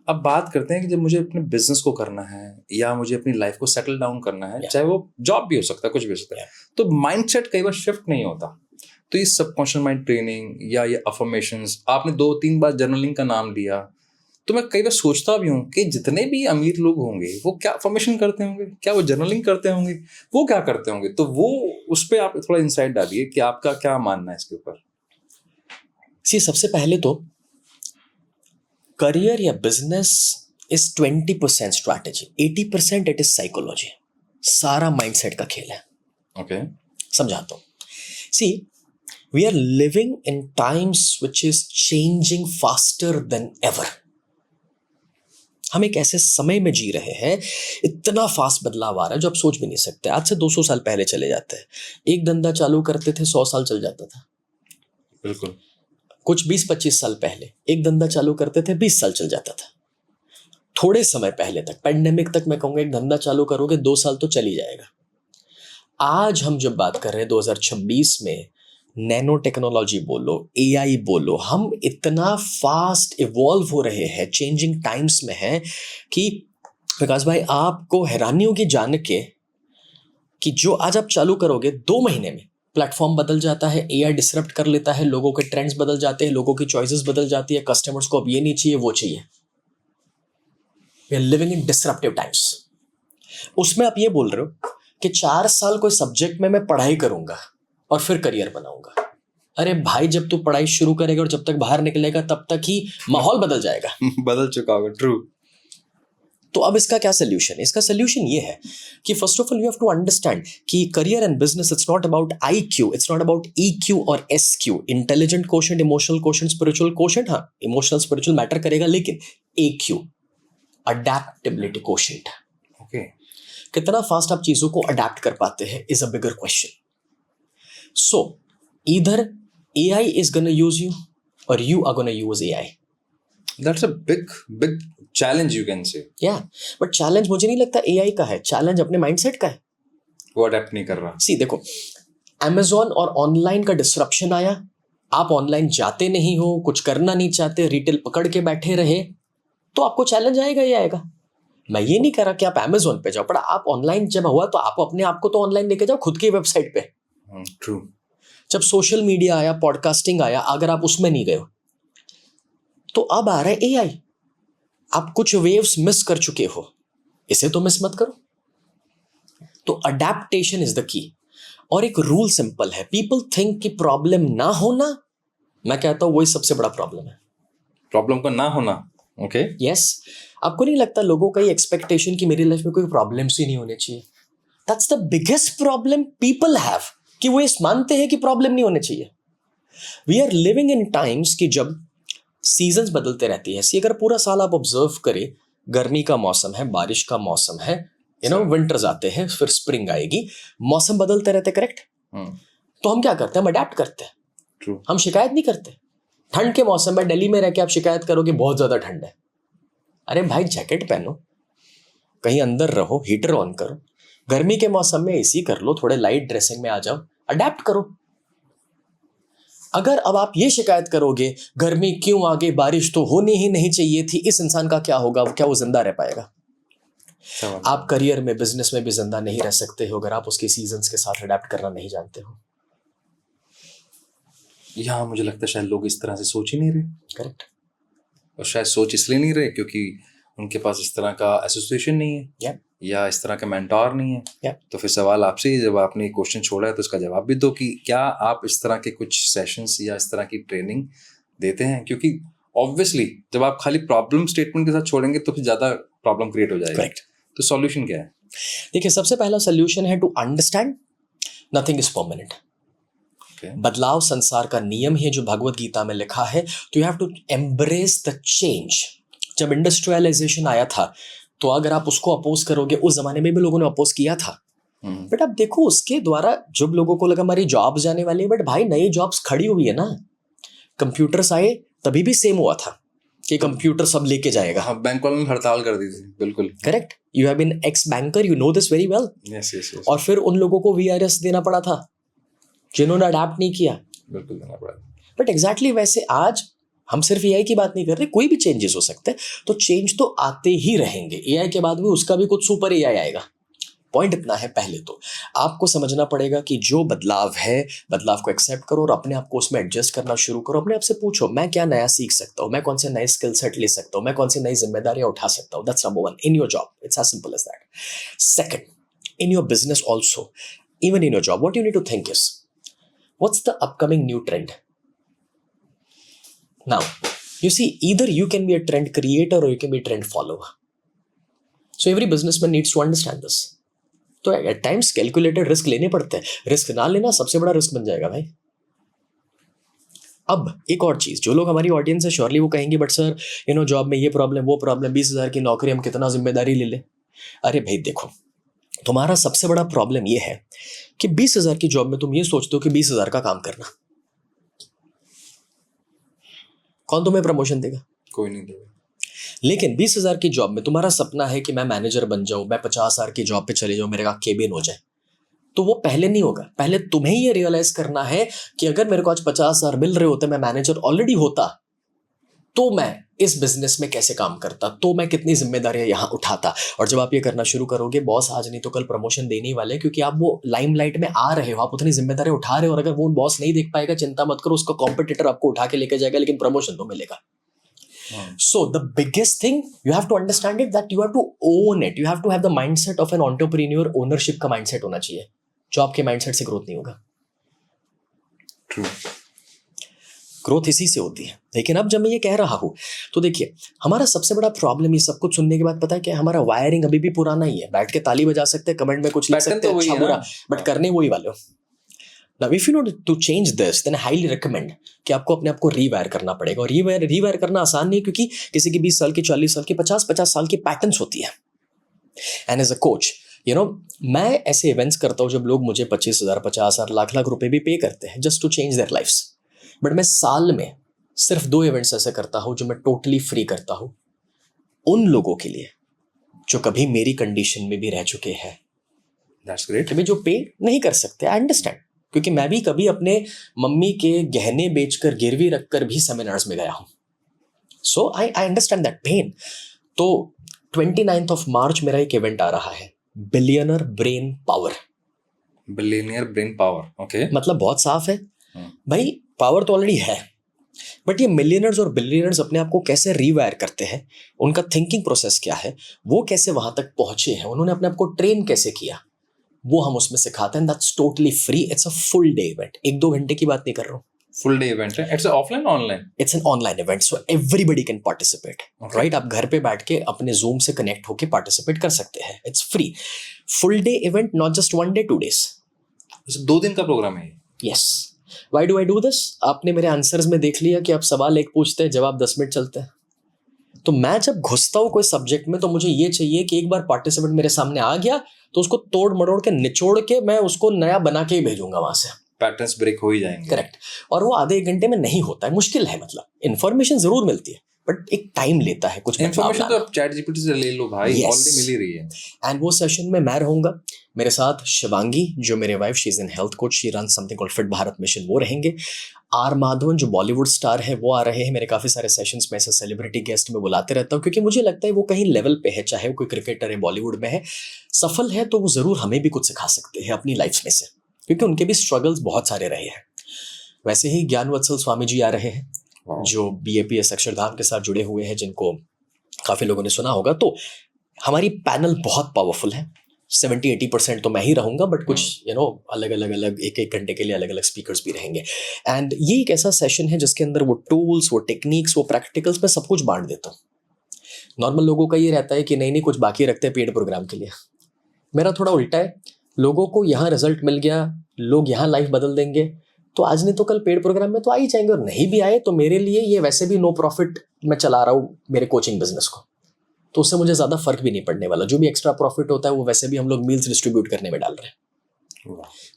अब बात करते हैं कि जब मुझे अपने बिजनेस को करना है या मुझे अपनी लाइफ को सेटल डाउन करना है, चाहे वो जॉब भी हो सकता है, कुछ भी हो सकता है, तो माइंडसेट कई बार शिफ्ट नहीं होता। तो ये सबकॉन्शियस माइंड ट्रेनिंग या ये अफर्मेशंस, आपने 2-3 बार जर्नलिंग का नाम लिया, तो मैं कई बार सोचता भी हूँ कि जितने भी अमीर लोग होंगे वो क्या अफर्मेशन करते होंगे, क्या वो जर्नलिंग करते होंगे, वो क्या करते होंगे। तो वो उस पर आप थोड़ा इंसाइट डालिए कि आपका क्या मानना है इसके ऊपर। सबसे पहले तो करियर या business is 20% strategy, 80% it is psychology. सारा माइंडसेट का खेल है। ओके, समझाता हूं। See, we are living in times which is changing faster than ever. हम एक ऐसे समय में जी रहे हैं, इतना फास्ट बदलाव आ रहा है जो आप सोच भी नहीं सकते। आज से 200 साल पहले चले जाते हैं, एक धंधा चालू करते थे 100 साल चल जाता था। बिल्कुल। कुछ 20-25 साल पहले एक धंधा चालू करते थे, 20 साल चल जाता था। थोड़े समय पहले तक, पेंडेमिक तक, मैं कहूँगा एक धंधा चालू करोगे 2 साल तो चल ही जाएगा। आज हम जब बात कर रहे हैं 2026 में, नैनो टेक्नोलॉजी बोलो, एआई बोलो, हम इतना फास्ट इवॉल्व हो रहे हैं, चेंजिंग टाइम्स में हैं कि विकास भाई आपको हैरानी होगी जान के कि जो आज आप चालू करोगे 2 महीने में प्लेटफॉर्म बदल जाता है, एआई डिसरप्ट कर लेता है, लोगों के ट्रेंड्स बदल जाते हैं, लोगों की चॉइसेस बदल जाती है, कस्टमर्स को अब ये नहीं चाहिए वो चाहिए। We are living in disruptive times. उसमें आप ये बोल रहे हो कि 4 साल कोई सब्जेक्ट में मैं पढ़ाई करूंगा और फिर करियर बनाऊंगा। अरे भाई, जब तू पढ़ाई शुरू करेगा और जब तक बाहर निकलेगा तब तक ही माहौल बदल जाएगा। बदल चुका होगा। ट्रू। तो अब इसका क्या सोल्यूशन है? इसका सोल्यूशन ये है कि first of all you have to understand कि career and business it's not about IQ, it's not about EQ और SQ, intelligent quotient, emotional quotient, spiritual quotient. हाँ, इमोशनल स्पिरिचुअल मैटर करेगा, लेकिन AQ, अडेप्टेबिलिटी क्वोशेंट, ओके, कितना fast आप चीजों को adapt कर पाते हैं is a bigger question. So either AI is gonna use you or you are gonna use AI. That's a big challenge you can say. Yeah, but challenge मुझे नहीं लगता AI का है, चैलेंज अपने माइंडसेट का है। वो अडेप्ट नहीं कर रहा। सी देखो, Amazon और ऑनलाइन का डिसरप्शन आया, आप ऑनलाइन जाते नहीं हो, कुछ करना नहीं चाहते, रिटेल पकड़ के बैठे रहे, तो आपको चैलेंज आएगा ही आएगा। मैं ये नहीं कह रहा कि आप Amazon पे जाओ, पर आप ऑनलाइन जब हुआ तो आप अपने आप को तो ऑनलाइन लेके जाओ खुद की वेबसाइट पे। ट्रू। जब सोशल मीडिया आया, पॉडकास्टिंग आया, अगर आप उसमें नहीं गए हो तो अब आ रहा है AI। आप कुछ वेव्स मिस कर चुके हो, इसे तो मिस मत करो। तो अडेप्टेशन इज द की। और एक रूल सिंपल है, पीपल थिंक कि प्रॉब्लम ना होना, मैं कहता हूं वही सबसे बड़ा प्रॉब्लम है। प्रॉब्लम को ना होना। ओके। यस, आपको नहीं लगता लोगों का ये एक्सपेक्टेशन कि मेरी लाइफ में कोई प्रॉब्लम्स ही नहीं होने चाहिए, that's the biggest problem people have, कि वो इस मानते हैं कि प्रॉब्लम नहीं होने चाहिए। We are living in times कि जब सीजन्स बदलते रहती है। सी अगर पूरा साल आप ऑब्जर्व करें, गर्मी का मौसम है, बारिश का मौसम है, विंटर्स आते हैं, फिर स्प्रिंग आएगी, मौसम बदलते रहते, करेक्ट? तो हम क्या करते हैं? हम अडेप्ट करते हैं। ट्रू। हम शिकायत नहीं करते। ठंड के मौसम में दिल्ली में रह के आप शिकायत करोगे बहुत ज्यादा ठंड है, अरे भाई जैकेट पहनो, कहीं अंदर रहो, हीटर ऑन करो। गर्मी के मौसम में AC कर लो, थोड़े लाइट ड्रेसिंग में आ जाओ, अडेप्ट करो। अगर अब आप ये शिकायत करोगे गर्मी क्यों आ गई, बारिश तो होनी ही नहीं चाहिए थी, इस इंसान का क्या होगा? क्या वो जिंदा रह पाएगा? आप करियर में, बिजनेस में भी जिंदा नहीं रह सकते हो अगर आप उसके सीजन्स के साथ अडेप्ट करना नहीं जानते हो। यहाँ मुझे लगता है शायद लोग इस तरह से सोच ही नहीं रहे। करेक्ट। और शायद सोच इसलिए नहीं रहे क्योंकि उनके पास इस तरह का एसोसिएशन नहीं है, Yeah. या इस तरह का मेंटोर नहीं है। Yeah. तो फिर सवाल आपसे ही, जब आपने क्वेश्चन छोड़ा है तो उसका जवाब भी दो कि क्या आप इस तरह के कुछ सेशंस या इस तरह की ट्रेनिंग देते हैं? क्योंकि ऑब्वियसली जब आप खाली प्रॉब्लम स्टेटमेंट के साथ छोड़ेंगे तो फिर ज़्यादा प्रॉब्लम क्रिएट हो जाएगी। करेक्ट। तो सॉल्यूशन क्या है? देखिए, सबसे पहला सोल्यूशन है to understand nothing is permanent. बदलाव संसार का नियम है, जो भगवत गीता में लिखा है। तो you have to embrace the change. जब इंडस्ट्रियलाइजेशन आया था तो अगर आप उसको अपोज करोगे, उस जमाने में भी लोगों ने अपोज किया था, बट अब देखो उसके द्वारा जब लोगों को लगा हमारी जॉब जाने वाली है, बट भाई नई जॉब्स खड़ी हुई है ना। कंप्यूटर्स आए तभी भी सेम हुआ था कि कंप्यूटर सब लेके जाएगा। हाँ, बैंक वालों ने हड़ताल कर दी थी। बिल्कुल correct. You have been ex banker, you know this very well. Yes yes yes. और फिर उन लोगों को VRS देना पड़ा था जिन्होंने अडेप्ट नहीं किया। बिल्कुल देना पड़ा। बट एग्जैक्टली वैसे आज हम सिर्फ AI की बात नहीं कर रहे, कोई भी चेंजेस हो सकते हैं, तो चेंज तो आते ही रहेंगे। AI के बाद भी उसका भी कुछ सुपर AI आएगा। पॉइंट इतना है, पहले तो आपको समझना पड़ेगा कि जो बदलाव है, बदलाव को एक्सेप्ट करो और अपने आप को उसमें एडजस्ट करना शुरू करो। अपने आप से पूछो, मैं क्या नया सीख सकता हूँ, मैं कौन से नए स्किल सेट ले सकता हूँ, मैं कौन सी नई जिम्मेदारियां उठा सकता हूँ। That's number 1 in your job. It's as simple as that. Second, in your business also, even in your job, what you need to think is what's the upcoming new trend? Now, you see, either you can be a trend creator or you can be a trend follower. So every businessman needs to understand this. तो at times calculated risk लेने पड़ते हैं। Risk ना लेना सबसे बड़ा risk बन जाएगा भाई। अब एक और चीज, जो लोग हमारी ऑडियंस है श्योरली वो कहेंगे, बट सर जॉब में ये प्रॉब्लम वो प्रॉब्लम, 20,000 की नौकरी हम कितना जिम्मेदारी ले ले। अरे भाई देखो, तुम्हारा सबसे बड़ा प्रॉब्लम ये है कि 20,000 की जॉब में तुम ये सोचते हो कि 20,000 का काम करना। कौन तुम्हें प्रमोशन देगा? कोई नहीं देगा। लेकिन 20,000 की जॉब में तुम्हारा सपना है कि मैं मैनेजर बन जाऊं, मैं 50,000 की जॉब पे चले जाऊं, मेरे का केबिन हो जाए, तो वो पहले नहीं होगा। पहले तुम्हें ये रियलाइज करना है कि अगर मेरे को आज 50,000 मिल रहे होते, मैं मैनेजर ऑलरेडी होता, तो मैं इस बिजनेस में कैसे काम करता, तो मैं कितनी जिम्मेदारियां यहां उठाता। और जब आप ये करना शुरू करोगे, बॉस आज नहीं तो कल प्रमोशन देने ही वाले, क्योंकि आप वो लाइमलाइट में आ रहे हो, आप उतनी जिम्मेदारी उठा रहे हो। और अगर वो बॉस नहीं देख पाएगा, चिंता मत करो, उसका कॉम्पिटिटर आपको उठा के लेके जाएगा, लेकिन प्रमोशन तो मिलेगा। So the biggest thing you have to understand it that you have to own it. You have to have the mindset of an entrepreneur. Ownership का mindset होना चाहिए, जो आपके mindset से growth नहीं होगा। True. ग्रोथ इसी से होती है। लेकिन अब जब मैं ये कह रहा हूँ, तो देखिए, हमारा सबसे बड़ा प्रॉब्लम ये सब कुछ सुनने के बाद पता है क्या, हमारा वायरिंग अभी भी पुराना ही है। बैठ के ताली बजा सकते हैं, कमेंट में कुछ लिख सकते हैं, अच्छा बुरा, बट करने वही वाले हो। Now, if you know to change this, then I highly recommend कि आपको अपने आप को रीवायर करना पड़ेगा। और रीवायर करना आसान नहीं, क्योंकि किसी की 20 साल की, 40 साल की, 50 साल की पैटर्न्स होती है। एंड एज अ कोच, मैं ऐसे इवेंट्स करता हूँ जब लोग मुझे 25,000, 50,000, लाख रुपए भी पे करते हैं just to change their lifes. But मैं साल में सिर्फ 2 इवेंट्स ऐसे करता हूँ जो मैं टोटली फ्री करता हूँ, उन लोगों के लिए जो कभी मेरी कंडीशन में भी रह चुके हैं। That's great. कभी जो पे नहीं कर सकते, आई अंडरस्टैंड, क्योंकि मैं भी कभी अपने मम्मी के गहने बेचकर, गिरवी रखकर भी सेमिनार्स में गया हूं। सो आई अंडरस्टैंड दैट पेन। तो 29th of March मेरा एक इवेंट आ रहा है, billionaire brain power. Billionaire brain power, okay. मतलब बहुत साफ है भाई, पावर तो ऑलरेडी है, बट ये मिलियनर्स और बिलियनर्स अपने आप को कैसे रीवायर करते हैं, उनका थिंकिंग प्रोसेस क्या है, वो कैसे वहां तक पहुंचे हैं, उन्होंने अपने आप को ट्रेन कैसे किया, वो हम उसमें सिखाते हैं। That's totally free. It's a full day event, 1-2 घंटे की बात नहीं कर रहा हूँ। फुल डे इवेंट है। It's offline online? It's an online event, so everybody can participate, right? आप घर पे बैठ के अपने जूम से कनेक्ट होके पार्टिसिपेट कर सकते हैं। It's free, full day event, not just 1 day 2 days। 2 दिन का प्रोग्राम है? Yes. Why do I do this? आपने मेरे आंसर्स में देख लिया कि आप सवाल एक पूछते हैं, जवाब 10 मिनट चलते हैं। तो मैं जब घुसता हूँ कोई सब्जेक्ट में, तो मुझे ये चाहिए कि एक बार पार्टिसिपेंट मेरे सामने आ गया तो उसको तोड़ मड़ोड़ के, निचोड़ के, मैं उसको नया बना के ही भेजूंगा वहां से। पैटर्न्स ब्रेक हो ही जाएंगे। करेक्ट। और वो आधे 1 घंटे में नहीं होता है, मुश्किल है। मतलब इन्फॉर्मेशन जरूर मिलती है, बट एक टाइम लेता है कुछ इन्फॉर्मेशन। तो आप चैट जीपीटी से ले लो भाई, ऑलरेडी मिल ही रही है। एंड वो सेशन में मैं रहूंगा, मेरे साथ शिवांगी जो मेरे wife, she is in health coach, she run something called fit Bharat mission, वो रहेंगे। आर माधवन जो बॉलीवुड स्टार है वो आ रहे हैं। मेरे काफी सारे सेशंस में ऐसे सेलिब्रिटी गेस्ट में बुलाते रहता हूँ, क्योंकि मुझे लगता है वो कहीं लेवल पे है, चाहे वो कोई क्रिकेटर है, बॉलीवुड में है, सफल है, तो वो जरूर हमें भी कुछ सिखा सकते हैं अपनी लाइफ में से, क्योंकि उनके भी स्ट्रगल्स बहुत सारे रहे हैं। वैसे ही ज्ञानवत्सल स्वामी जी आ रहे हैं, जो BAPS अक्षरधाम के साथ जुड़े हुए हैं, जिनको काफी लोगों ने सुना होगा। तो हमारी पैनल बहुत पावरफुल है। 70-80% तो मैं ही रहूंगा, बट कुछ अलग अलग 1-1 घंटे के लिए अलग अलग स्पीकर्स भी रहेंगे। एंड ये एक ऐसा सेशन है जिसके अंदर वो टूल्स, वो टेक्निक्स, वो प्रैक्टिकल्स में सब कुछ बांट देता हूँ। नॉर्मल लोगों का ये रहता है कि नहीं कुछ बाकी रखते हैं पेड प्रोग्राम के लिए। मेरा थोड़ा उल्टा है, लोगों को यहाँ रिजल्ट मिल गया, लोग यहाँ लाइफ बदल देंगे, तो आज नहीं तो कल पेड प्रोग्राम में तो आ ही जाएंगे। और नहीं भी आए तो मेरे लिए ये वैसे भी नो प्रॉफिट मैं चला रहा हूँ मेरे कोचिंग बिजनेस को, तो उससे मुझे ज़्यादा फर्क भी नहीं पड़ने वाला। जो भी एक्स्ट्रा प्रॉफिट होता है वो वैसे भी हम लोग मील्स डिस्ट्रीब्यूट करने में डाल रहे हैं।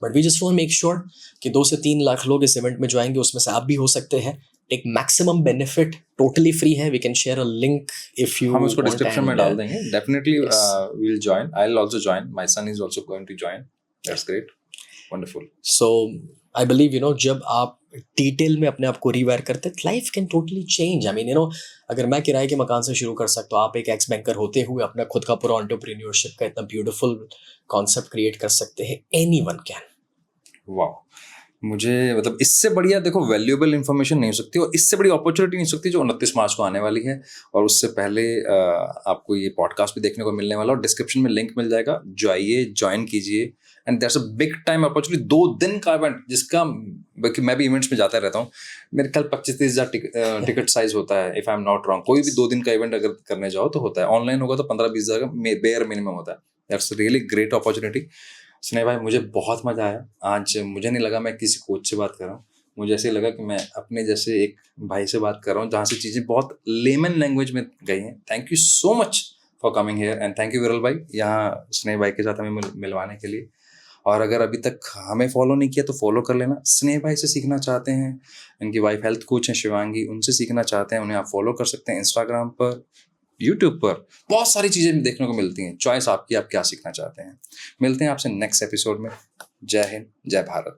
But we just want make sure कि 2 से 3 लाख लोग इस इवेंट में जो आएंगे, उसमें से आप भी हो सकते हैं। Take maximum benefit, totally free है। We can share a link if you, हम उसको डिस्क्रिप्शन में डाल देंगे। Definitely we will join, I will also join, my son is also going to join. That's great, wonderful. So I believe जब आप detail में अपने आप को रीवायर करते हैं, life can totally change. I mean अगर मैं किराए के मकान से शुरू कर सकता हूँ, आप एक एक्स बैंकर होते हुए अपना खुद का पूरा एंटरप्रेन्योरशिप का इतना ब्यूटीफुल कॉन्सेप्ट क्रिएट कर सकते हैं। Anyone can. वाह, मुझे मतलब इससे बढ़िया देखो वैल्यूएबल इंफॉर्मेशन नहीं हो सकती, और इससे बड़ी अपॉर्चुनिटी नहीं हो सकती जो 29 मार्च को आने वाली है। और उससे पहले आपको ये पॉडकास्ट भी देखने को मिलने वाला, और डिस्क्रिप्शन में लिंक मिल जाएगा, जाइए, ज्वाइन कीजिए। And that's a big time opportunity. 2 दिन का इवेंट, जिसका मैं भी इवेंट्स में जाता रहता हूँ, मेरे ख्याल 25-30 हज़ार टिकट साइज होता है, if I am not wrong. कोई भी 2 दिन का इवेंट अगर करने जाओ तो होता है। ऑनलाइन होगा तो 15-20 हज़ार का बेयर मिनिमम होता है। That's really great opportunity. स्नेह भाई, मुझे बहुत मजा आया आज। मुझे नहीं लगा मैं किसी कोच से बात कर रहा हूँ, मुझे ऐसे लगा कि मैं अपने जैसे एक भाई से बात कर रहा हूँ, जहाँ से चीज़ें बहुत लेमन लैंग्वेज में गई हैं। Thank you so much for coming here, and thank you विरल भाई यहाँ स्नेह भाई के साथ हमें मिलवाने के लिए। और अगर अभी तक हमें फॉलो नहीं किया तो फॉलो कर लेना। स्नेह भाई से सीखना चाहते हैं, इनकी वाइफ हेल्थ कोच हैं शिवांगी, उनसे सीखना चाहते हैं, उन्हें आप फॉलो कर सकते हैं इंस्टाग्राम पर, यूट्यूब पर। बहुत सारी चीज़ें देखने को मिलती हैं, चॉइस आपकी, आप क्या सीखना चाहते हैं। मिलते हैं आपसे नेक्स्ट एपिसोड में। जय हिंद, जय भारत।